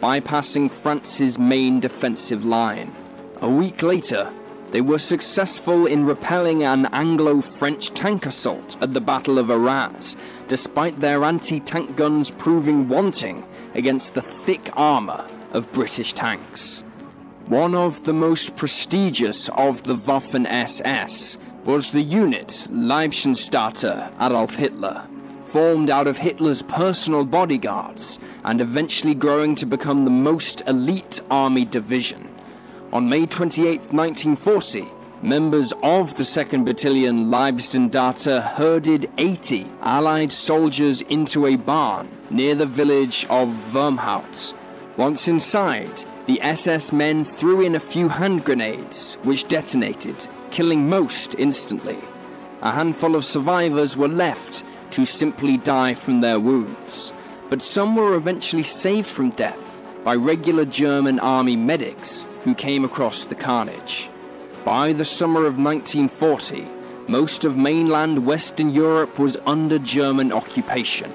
bypassing France's main defensive line. A week later, they were successful in repelling an Anglo-French tank assault at the Battle of Arras, despite their anti-tank guns proving wanting against the thick armour of British tanks. One of the most prestigious of the Waffen-SS was the unit Leibstandarte Adolf Hitler, formed out of Hitler's personal bodyguards and eventually growing to become the most elite army division. On May 28, 1940, members of the 2nd Battalion Leibstandarte herded 80 Allied soldiers into a barn near the village of Wormhout. Once inside, the SS men threw in a few hand grenades, which detonated, killing most instantly. A handful of survivors were left to simply die from their wounds, but some were eventually saved from death by regular German army medics who came across the carnage. By the summer of 1940, most of mainland Western Europe was under German occupation,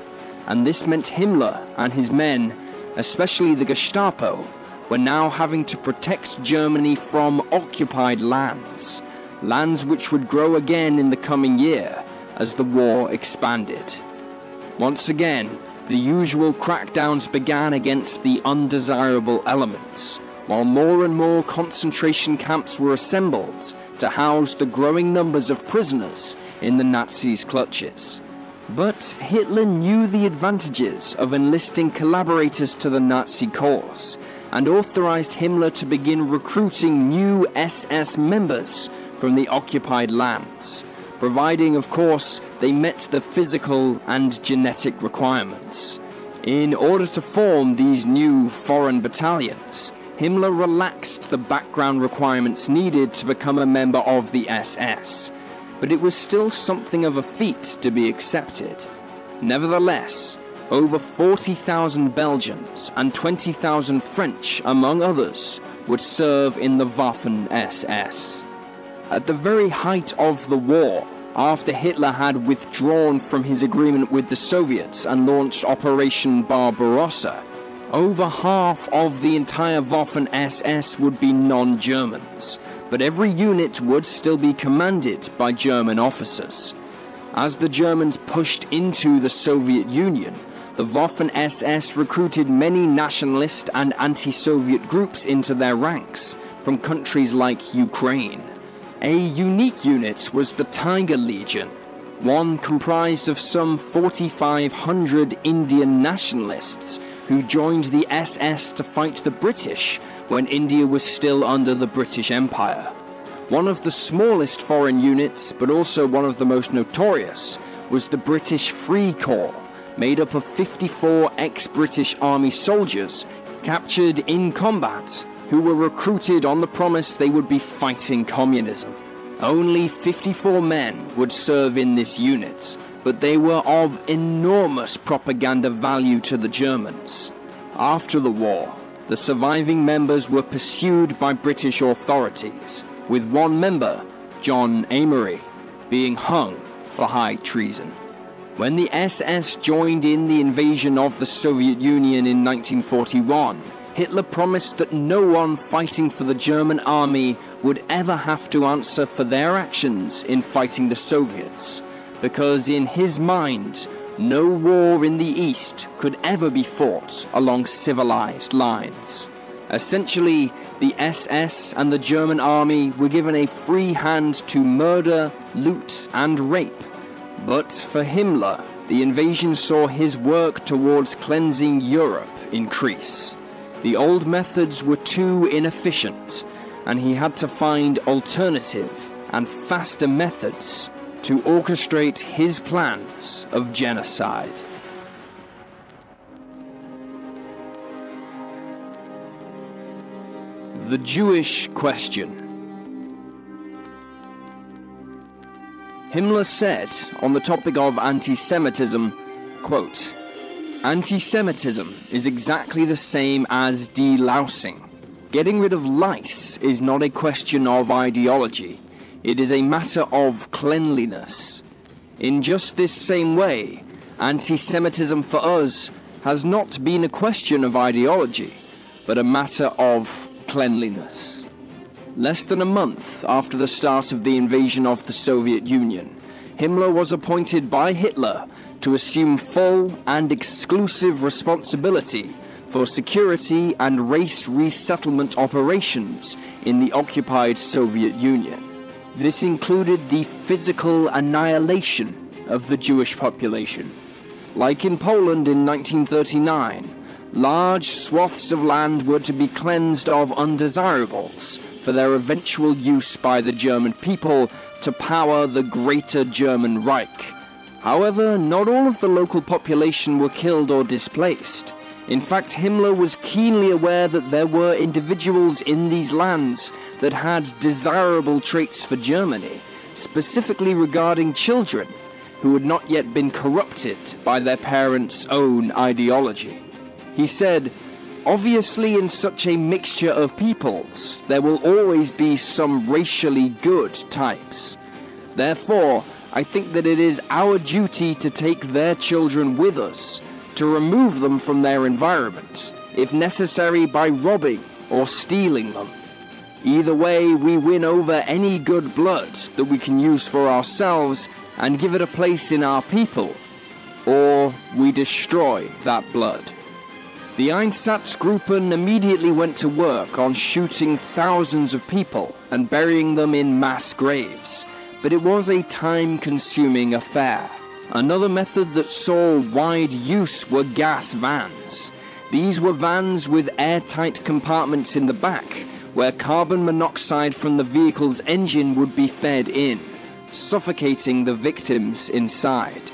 and this meant Himmler and his men, especially the Gestapo, were now having to protect Germany from occupied lands which would grow again in the coming year as the war expanded. Once again, the usual crackdowns began against the undesirable elements, while more and more concentration camps were assembled to house the growing numbers of prisoners in the Nazis' clutches. But Hitler knew the advantages of enlisting collaborators to the Nazi cause, and authorized Himmler to begin recruiting new SS members from the occupied lands, providing, of course, they met the physical and genetic requirements. In order to form these new foreign battalions, Himmler relaxed the background requirements needed to become a member of the SS, but it was still something of a feat to be accepted. Nevertheless, over 40,000 Belgians and 20,000 French, among others, would serve in the Waffen-SS. At the very height of the war, after Hitler had withdrawn from his agreement with the Soviets and launched Operation Barbarossa, over half of the entire Waffen-SS would be non-Germans, but every unit would still be commanded by German officers. As the Germans pushed into the Soviet Union, the Waffen-SS recruited many nationalist and anti-Soviet groups into their ranks from countries like Ukraine. A unique unit was the Tiger Legion, one comprised of some 4,500 Indian nationalists who joined the SS to fight the British when India was still under the British Empire. One of the smallest foreign units, but also one of the most notorious, was the British Free Corps, made up of 54 ex-British Army soldiers captured in combat, who were recruited on the promise they would be fighting communism. Only 54 men would serve in this unit, but they were of enormous propaganda value to the Germans. After the war, the surviving members were pursued by British authorities, with one member, John Amery, being hung for high treason. When the SS joined in the invasion of the Soviet Union in 1941, Hitler promised that no one fighting for the German army would ever have to answer for their actions in fighting the Soviets, because in his mind, no war in the East could ever be fought along civilized lines. Essentially, the SS and the German army were given a free hand to murder, loot, and rape. But for Himmler, the invasion saw his work towards cleansing Europe increase. The old methods were too inefficient, and he had to find alternative and faster methods to orchestrate his plans of genocide. The Jewish question. Himmler said on the topic of anti-Semitism, quote, "Anti-Semitism is exactly the same as delousing. Getting rid of lice is not a question of ideology. It is a matter of cleanliness. In just this same way, anti-Semitism for us has not been a question of ideology, but a matter of cleanliness." Less than a month after the start of the invasion of the Soviet Union, Himmler was appointed by Hitler to assume full and exclusive responsibility for security and race resettlement operations in the occupied Soviet Union. This included the physical annihilation of the Jewish population. Like in Poland in 1939, large swaths of land were to be cleansed of undesirables for their eventual use by the German people to power the Greater German Reich. However, not all of the local population were killed or displaced. In fact, Himmler was keenly aware that there were individuals in these lands that had desirable traits for Germany, specifically regarding children who had not yet been corrupted by their parents' own ideology. He said, "Obviously, in such a mixture of peoples, there will always be some racially good types. Therefore, I think that it is our duty to take their children with us, to remove them from their environment, if necessary by robbing or stealing them. Either way, we win over any good blood that we can use for ourselves and give it a place in our people, or we destroy that blood." The Einsatzgruppen immediately went to work on shooting thousands of people and burying them in mass graves, but it was a time-consuming affair. Another method that saw wide use were gas vans. These were vans with airtight compartments in the back, where carbon monoxide from the vehicle's engine would be fed in, suffocating the victims inside.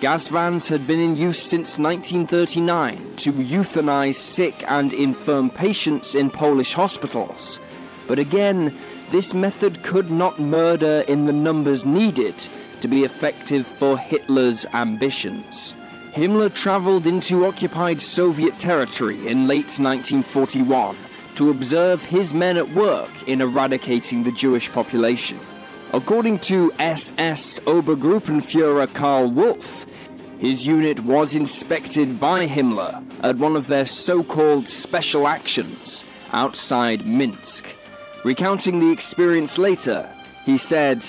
Gas vans had been in use since 1939 to euthanize sick and infirm patients in Polish hospitals. But again, this method could not murder in the numbers needed to be effective for Hitler's ambitions. Himmler traveled into occupied Soviet territory in late 1941 to observe his men at work in eradicating the Jewish population. According to SS Obergruppenführer Karl Wolff, his unit was inspected by Himmler at one of their so-called special actions outside Minsk. Recounting the experience later, he said,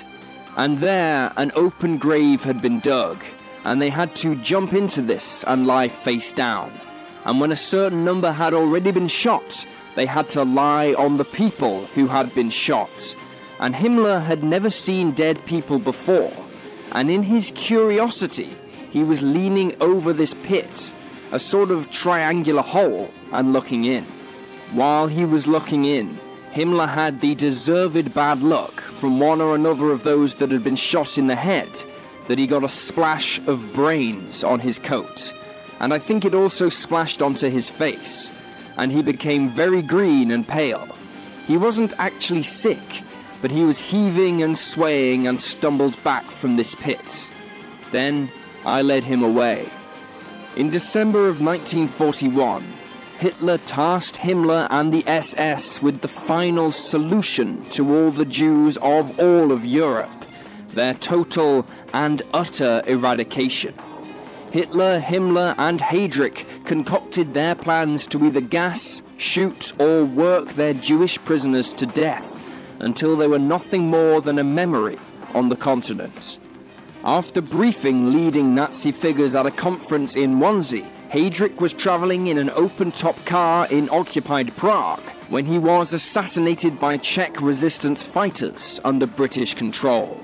"And there an open grave had been dug, and they had to jump into this and lie face down. And when a certain number had already been shot, they had to lie on the people who had been shot. And Himmler had never seen dead people before, and in his curiosity, he was leaning over this pit, a sort of triangular hole, and looking in. While he was looking in, Himmler had the deserved bad luck from one or another of those that had been shot in the head, that he got a splash of brains on his coat, and I think it also splashed onto his face, and he became very green and pale. He wasn't actually sick, but he was heaving and swaying and stumbled back from this pit. Then I led him away." In December of 1941, Hitler tasked Himmler and the SS with the final solution to all the Jews of all of Europe, their total and utter eradication. Hitler, Himmler, and Heydrich concocted their plans to either gas, shoot, or work their Jewish prisoners to death until they were nothing more than a memory on the continent. After briefing leading Nazi figures at a conference in Wannsee, Heydrich was traveling in an open-top car in occupied Prague when he was assassinated by Czech resistance fighters under British control.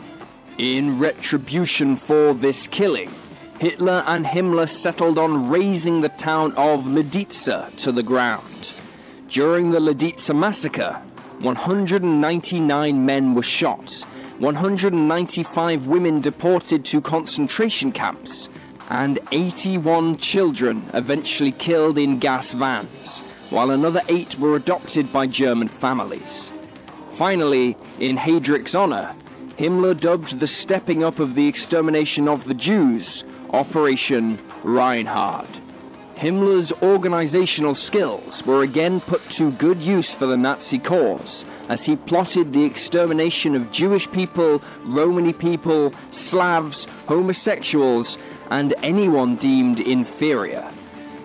In retribution for this killing, Hitler and Himmler settled on razing the town of Lidice to the ground. During the Lidice massacre, 199 men were shot, 195 women deported to concentration camps, and 81 children eventually killed in gas vans, while another 8 were adopted by German families. Finally, in Heydrich's honor, Himmler dubbed the stepping up of the extermination of the Jews Operation Reinhard. Himmler's organizational skills were again put to good use for the Nazi cause, as he plotted the extermination of Jewish people, Romani people, Slavs, homosexuals, and anyone deemed inferior.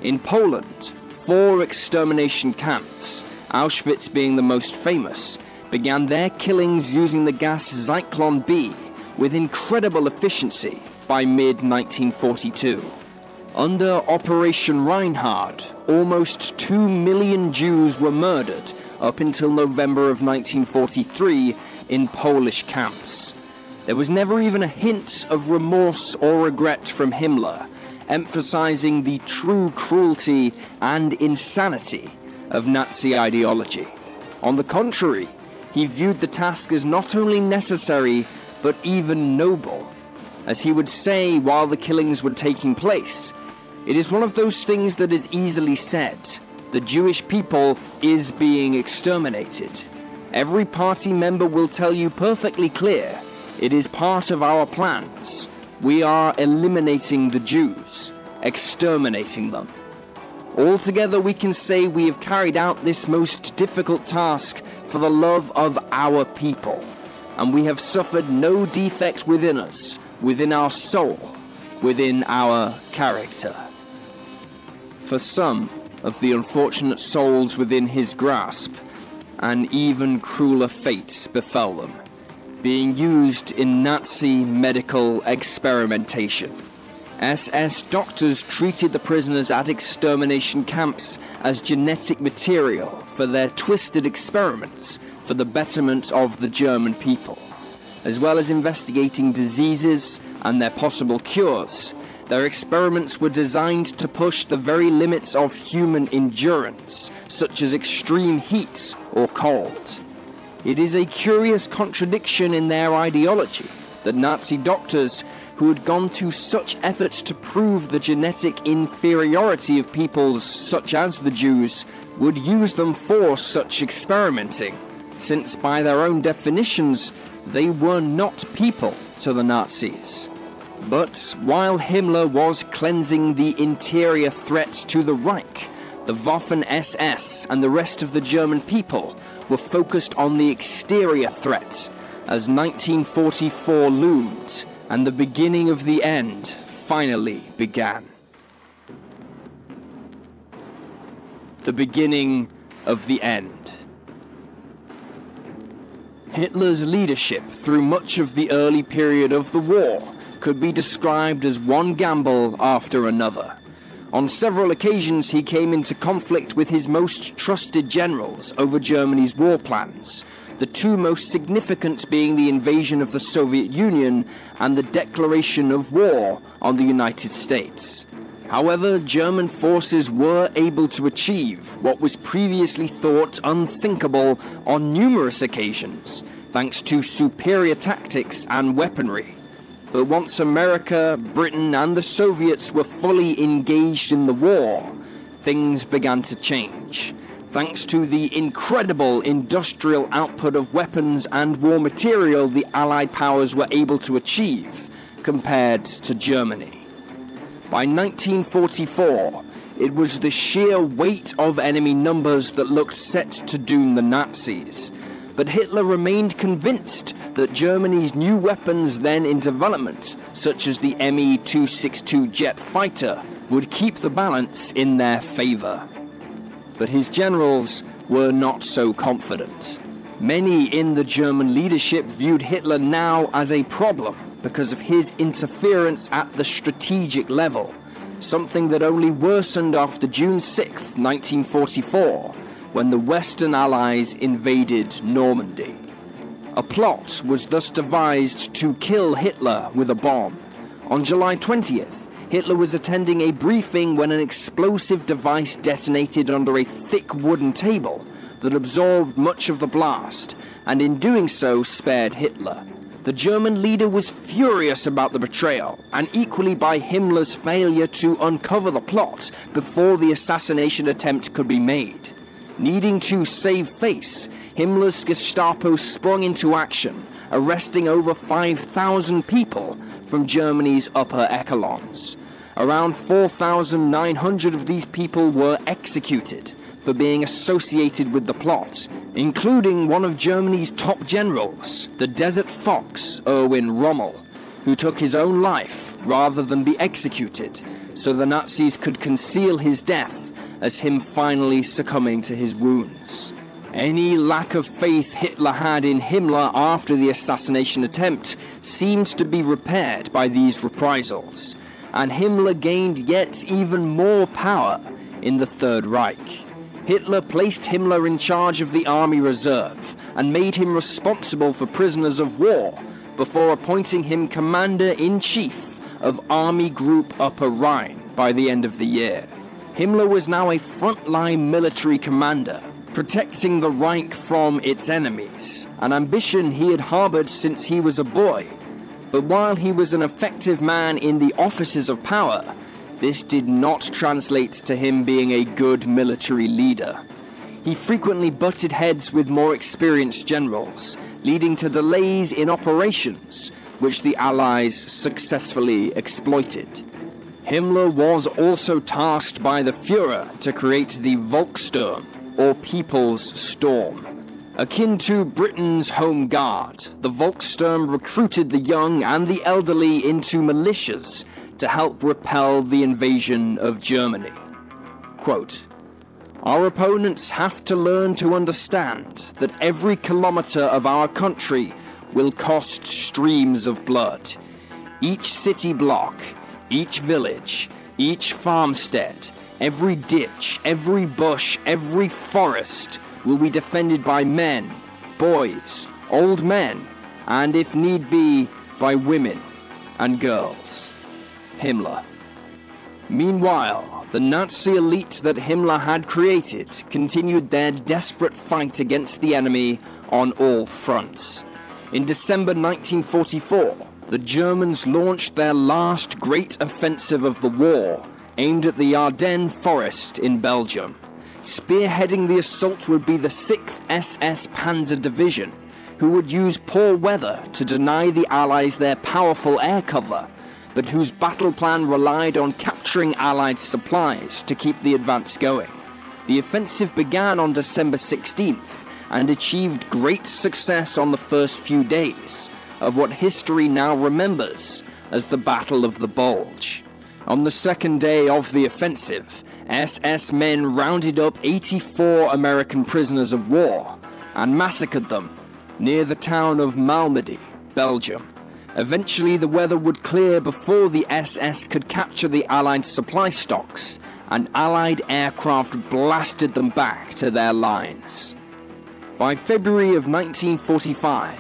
In Poland, 4 extermination camps, Auschwitz being the most famous, began their killings using the gas Zyklon B with incredible efficiency by mid-1942. Under Operation Reinhard, almost 2 million Jews were murdered up until November of 1943 in Polish camps. There was never even a hint of remorse or regret from Himmler, emphasizing the true cruelty and insanity of Nazi ideology. On the contrary, he viewed the task as not only necessary, but even noble. As he would say while the killings were taking place, "It is one of those things that is easily said. The Jewish people is being exterminated. Every party member will tell you perfectly clear, it is part of our plans. We are eliminating the Jews, exterminating them. Altogether we can say we have carried out this most difficult task for the love of our people, and we have suffered no defect within us, within our soul, within our character." For some of the unfortunate souls within his grasp, an even crueler fate befell them, being used in Nazi medical experimentation. SS doctors treated the prisoners at extermination camps as genetic material for their twisted experiments for the betterment of the German people. As well as investigating diseases and their possible cures, their experiments were designed to push the very limits of human endurance, such as extreme heat or cold. It is a curious contradiction in their ideology that Nazi doctors, who had gone to such efforts to prove the genetic inferiority of peoples such as the Jews, would use them for such experimenting, since by their own definitions, they were not people to the Nazis. But while Himmler was cleansing the interior threat to the Reich, the Waffen-SS and the rest of the German people were focused on the exterior threat, as 1944 loomed, and the beginning of the end finally began. The beginning of the end. Hitler's leadership through much of the early period of the war could be described as one gamble after another. On several occasions he came into conflict with his most trusted generals over Germany's war plans, the 2 most significant being the invasion of the Soviet Union and the declaration of war on the United States. However, German forces were able to achieve what was previously thought unthinkable on numerous occasions, thanks to superior tactics and weaponry. But once America, Britain, and the Soviets were fully engaged in the war, things began to change, thanks to the incredible industrial output of weapons and war material the Allied powers were able to achieve compared to Germany. By 1944, it was the sheer weight of enemy numbers that looked set to doom the Nazis. But Hitler remained convinced that Germany's new weapons then in development, such as the Me-262 jet fighter, would keep the balance in their favor. But his generals were not so confident. Many in the German leadership viewed Hitler now as a problem, because of his interference at the strategic level, something that only worsened after June 6, 1944, when the Western Allies invaded Normandy. A plot was thus devised to kill Hitler with a bomb. On July 20th, Hitler was attending a briefing when an explosive device detonated under a thick wooden table that absorbed much of the blast, and in doing so spared Hitler. The German leader was furious about the betrayal, and equally by Himmler's failure to uncover the plot before the assassination attempt could be made. Needing to save face, Himmler's Gestapo sprung into action, arresting over 5,000 people from Germany's upper echelons. Around 4,900 of these people were executed for being associated with the plot, including one of Germany's top generals, the Desert Fox Erwin Rommel, who took his own life rather than be executed, so the Nazis could conceal his death as him finally succumbing to his wounds. Any lack of faith Hitler had in Himmler after the assassination attempt seemed to be repaired by these reprisals, and Himmler gained yet even more power in the Third Reich. Hitler placed Himmler in charge of the Army Reserve and made him responsible for prisoners of war before appointing him Commander-in-Chief of Army Group Upper Rhine by the end of the year. Himmler was now a frontline military commander, protecting the Reich from its enemies, an ambition he had harbored since he was a boy. But while he was an effective man in the offices of power, this did not translate to him being a good military leader. He frequently butted heads with more experienced generals, leading to delays in operations, which the Allies successfully exploited. Himmler was also tasked by the Führer to create the Volkssturm, or People's Storm. Akin to Britain's Home Guard, the Volkssturm recruited the young and the elderly into militias to help repel the invasion of Germany. Quote, "Our opponents have to learn to understand that every kilometer of our country will cost streams of blood. Each city block, each village, each farmstead, every ditch, every bush, every forest will be defended by men, boys, old men, and if need be, by women and girls." Himmler. Meanwhile, the Nazi elite that Himmler had created continued their desperate fight against the enemy on all fronts. In December 1944, the Germans launched their last great offensive of the war, aimed at the Ardennes forest in Belgium. Spearheading the assault would be the 6th SS Panzer Division, who would use poor weather to deny the Allies their powerful air cover, but whose battle plan relied on capturing Allied supplies to keep the advance going. The offensive began on December 16th and achieved great success on the first few days of what history now remembers as the Battle of the Bulge. On the second day of the offensive, SS men rounded up 84 American prisoners of war and massacred them near the town of Malmedy, Belgium. Eventually the weather would clear before the SS could capture the Allied supply stocks, and Allied aircraft blasted them back to their lines. By February of 1945,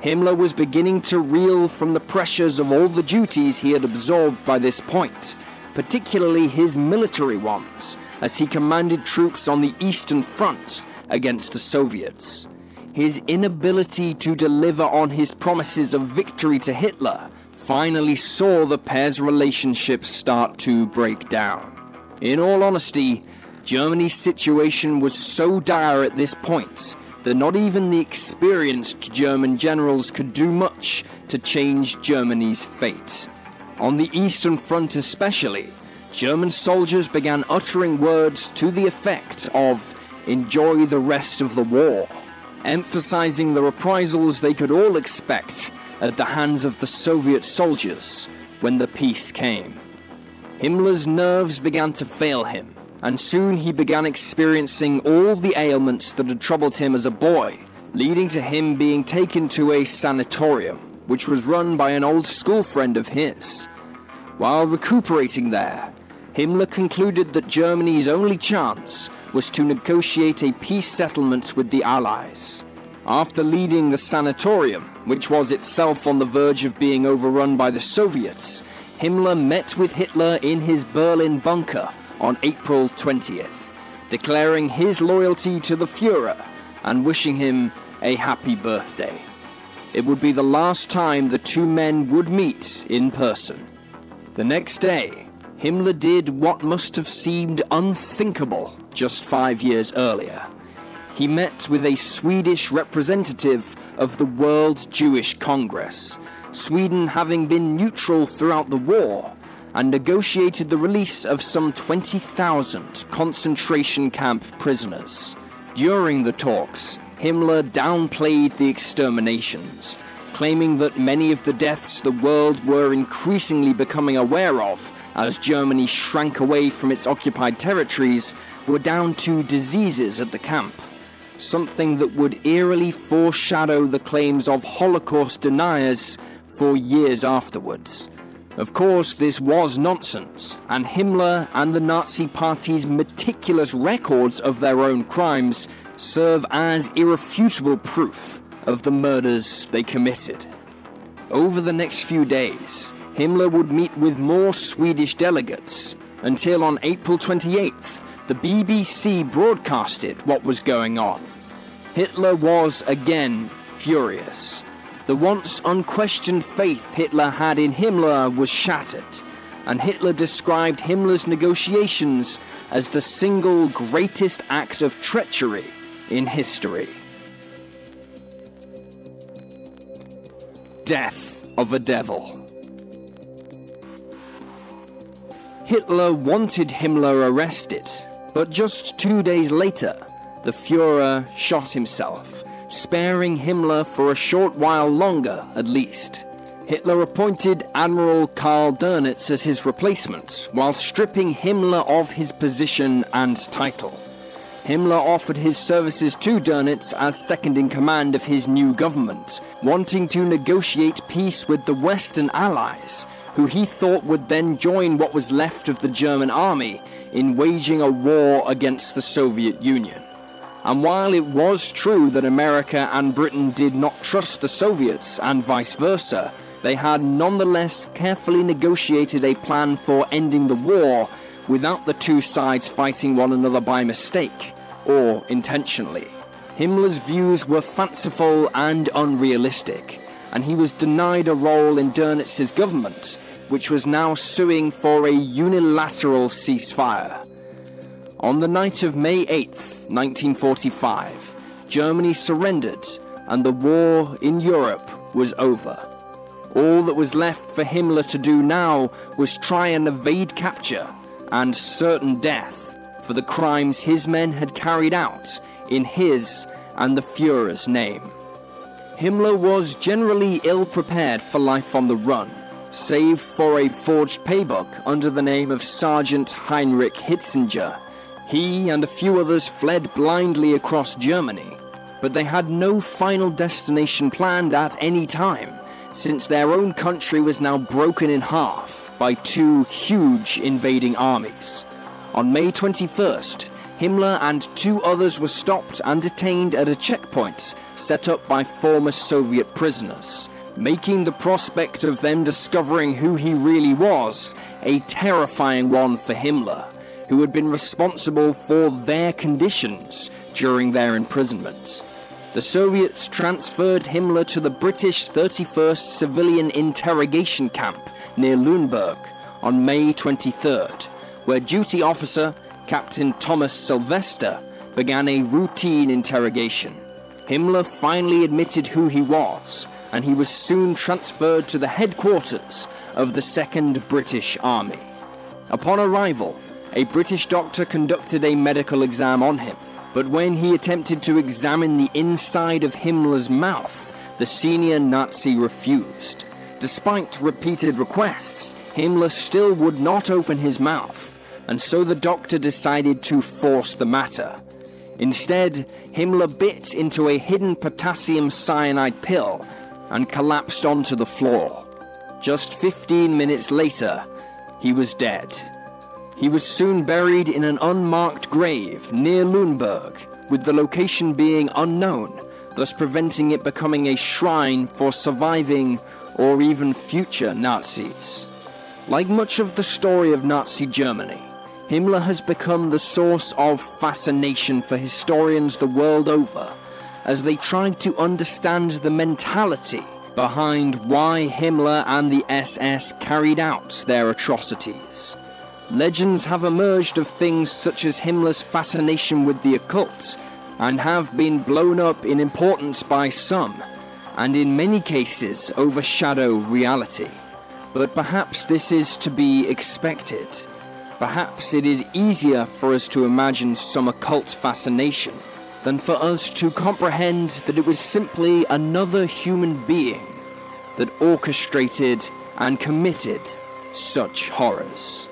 Himmler was beginning to reel from the pressures of all the duties he had absorbed by this point, particularly his military ones, as he commanded troops on the Eastern Front against the Soviets. His inability to deliver on his promises of victory to Hitler finally saw the pair's relationship start to break down. In all honesty, Germany's situation was so dire at this point that not even the experienced German generals could do much to change Germany's fate. On the Eastern Front especially, German soldiers began uttering words to the effect of "enjoy the rest of the war," emphasizing the reprisals they could all expect at the hands of the Soviet soldiers when the peace came. Himmler's nerves began to fail him, and soon he began experiencing all the ailments that had troubled him as a boy, leading to him being taken to a sanatorium, which was run by an old school friend of his. While recuperating there, Himmler concluded that Germany's only chance was to negotiate a peace settlement with the Allies. After leading the sanatorium, which was itself on the verge of being overrun by the Soviets, Himmler met with Hitler in his Berlin bunker on April 20th, declaring his loyalty to the Führer and wishing him a happy birthday. It would be the last time the two men would meet in person. The next day, Himmler did what must have seemed unthinkable just 5 years earlier. He met with a Swedish representative of the World Jewish Congress, Sweden having been neutral throughout the war, and negotiated the release of some 20,000 concentration camp prisoners. During the talks, Himmler downplayed the exterminations, claiming that many of the deaths the world were increasingly becoming aware of as Germany shrank away from its occupied territories were down to diseases at the camp, something that would eerily foreshadow the claims of Holocaust deniers for years afterwards. Of course, this was nonsense, and Himmler and the Nazi Party's meticulous records of their own crimes serve as irrefutable proof of the murders they committed. Over the next few days, Himmler would meet with more Swedish delegates, until on April 28th, the BBC broadcasted what was going on. Hitler was again furious. The once unquestioned faith Hitler had in Himmler was shattered, and Hitler described Himmler's negotiations as the single greatest act of treachery in history. Death of a devil. Hitler wanted Himmler arrested, but just 2 days later, the Führer shot himself, sparing Himmler for a short while longer at least. Hitler appointed Admiral Karl Dönitz as his replacement, while stripping Himmler of his position and title. Himmler offered his services to Dönitz as second-in-command of his new government, wanting to negotiate peace with the Western Allies, who he thought would then join what was left of the German army in waging a war against the Soviet Union. And while it was true that America and Britain did not trust the Soviets and vice versa, they had nonetheless carefully negotiated a plan for ending the war without the two sides fighting one another by mistake or intentionally. Himmler's views were fanciful and unrealistic, and he was denied a role in Dönitz's government, which was now suing for a unilateral ceasefire. On the night of May 8th, 1945, Germany surrendered and the war in Europe was over. All that was left for Himmler to do now was try and evade capture and certain death for the crimes his men had carried out in his and the Führer's name. Himmler was generally ill-prepared for life on the run, save for a forged paybook under the name of Sergeant Heinrich Himmler. He and a few others fled blindly across Germany, but they had no final destination planned at any time, since their own country was now broken in half by two huge invading armies. On May 21st, Himmler and two others were stopped and detained at a checkpoint set up by former Soviet prisoners, making the prospect of them discovering who he really was a terrifying one for Himmler, who had been responsible for their conditions during their imprisonment. The Soviets transferred Himmler to the British 31st Civilian Interrogation Camp near Lüneburg on May 23rd, where duty officer Captain Thomas Sylvester began a routine interrogation. Himmler finally admitted who he was, and he was soon transferred to the headquarters of the 2nd British Army. Upon arrival, a British doctor conducted a medical exam on him, but when he attempted to examine the inside of Himmler's mouth, the senior Nazi refused. Despite repeated requests, Himmler still would not open his mouth, and so the doctor decided to force the matter. Instead, Himmler bit into a hidden potassium cyanide pill and collapsed onto the floor. Just 15 minutes later, he was dead. He was soon buried in an unmarked grave near Lüneburg, with the location being unknown, thus preventing it becoming a shrine for surviving or even future Nazis. Like much of the story of Nazi Germany, Himmler has become the source of fascination for historians the world over, as they try to understand the mentality behind why Himmler and the SS carried out their atrocities. Legends have emerged of things such as Himmler's fascination with the occult, and have been blown up in importance by some, and in many cases overshadow reality. But perhaps this is to be expected. Perhaps it is easier for us to imagine some occult fascination than for us to comprehend that it was simply another human being that orchestrated and committed such horrors.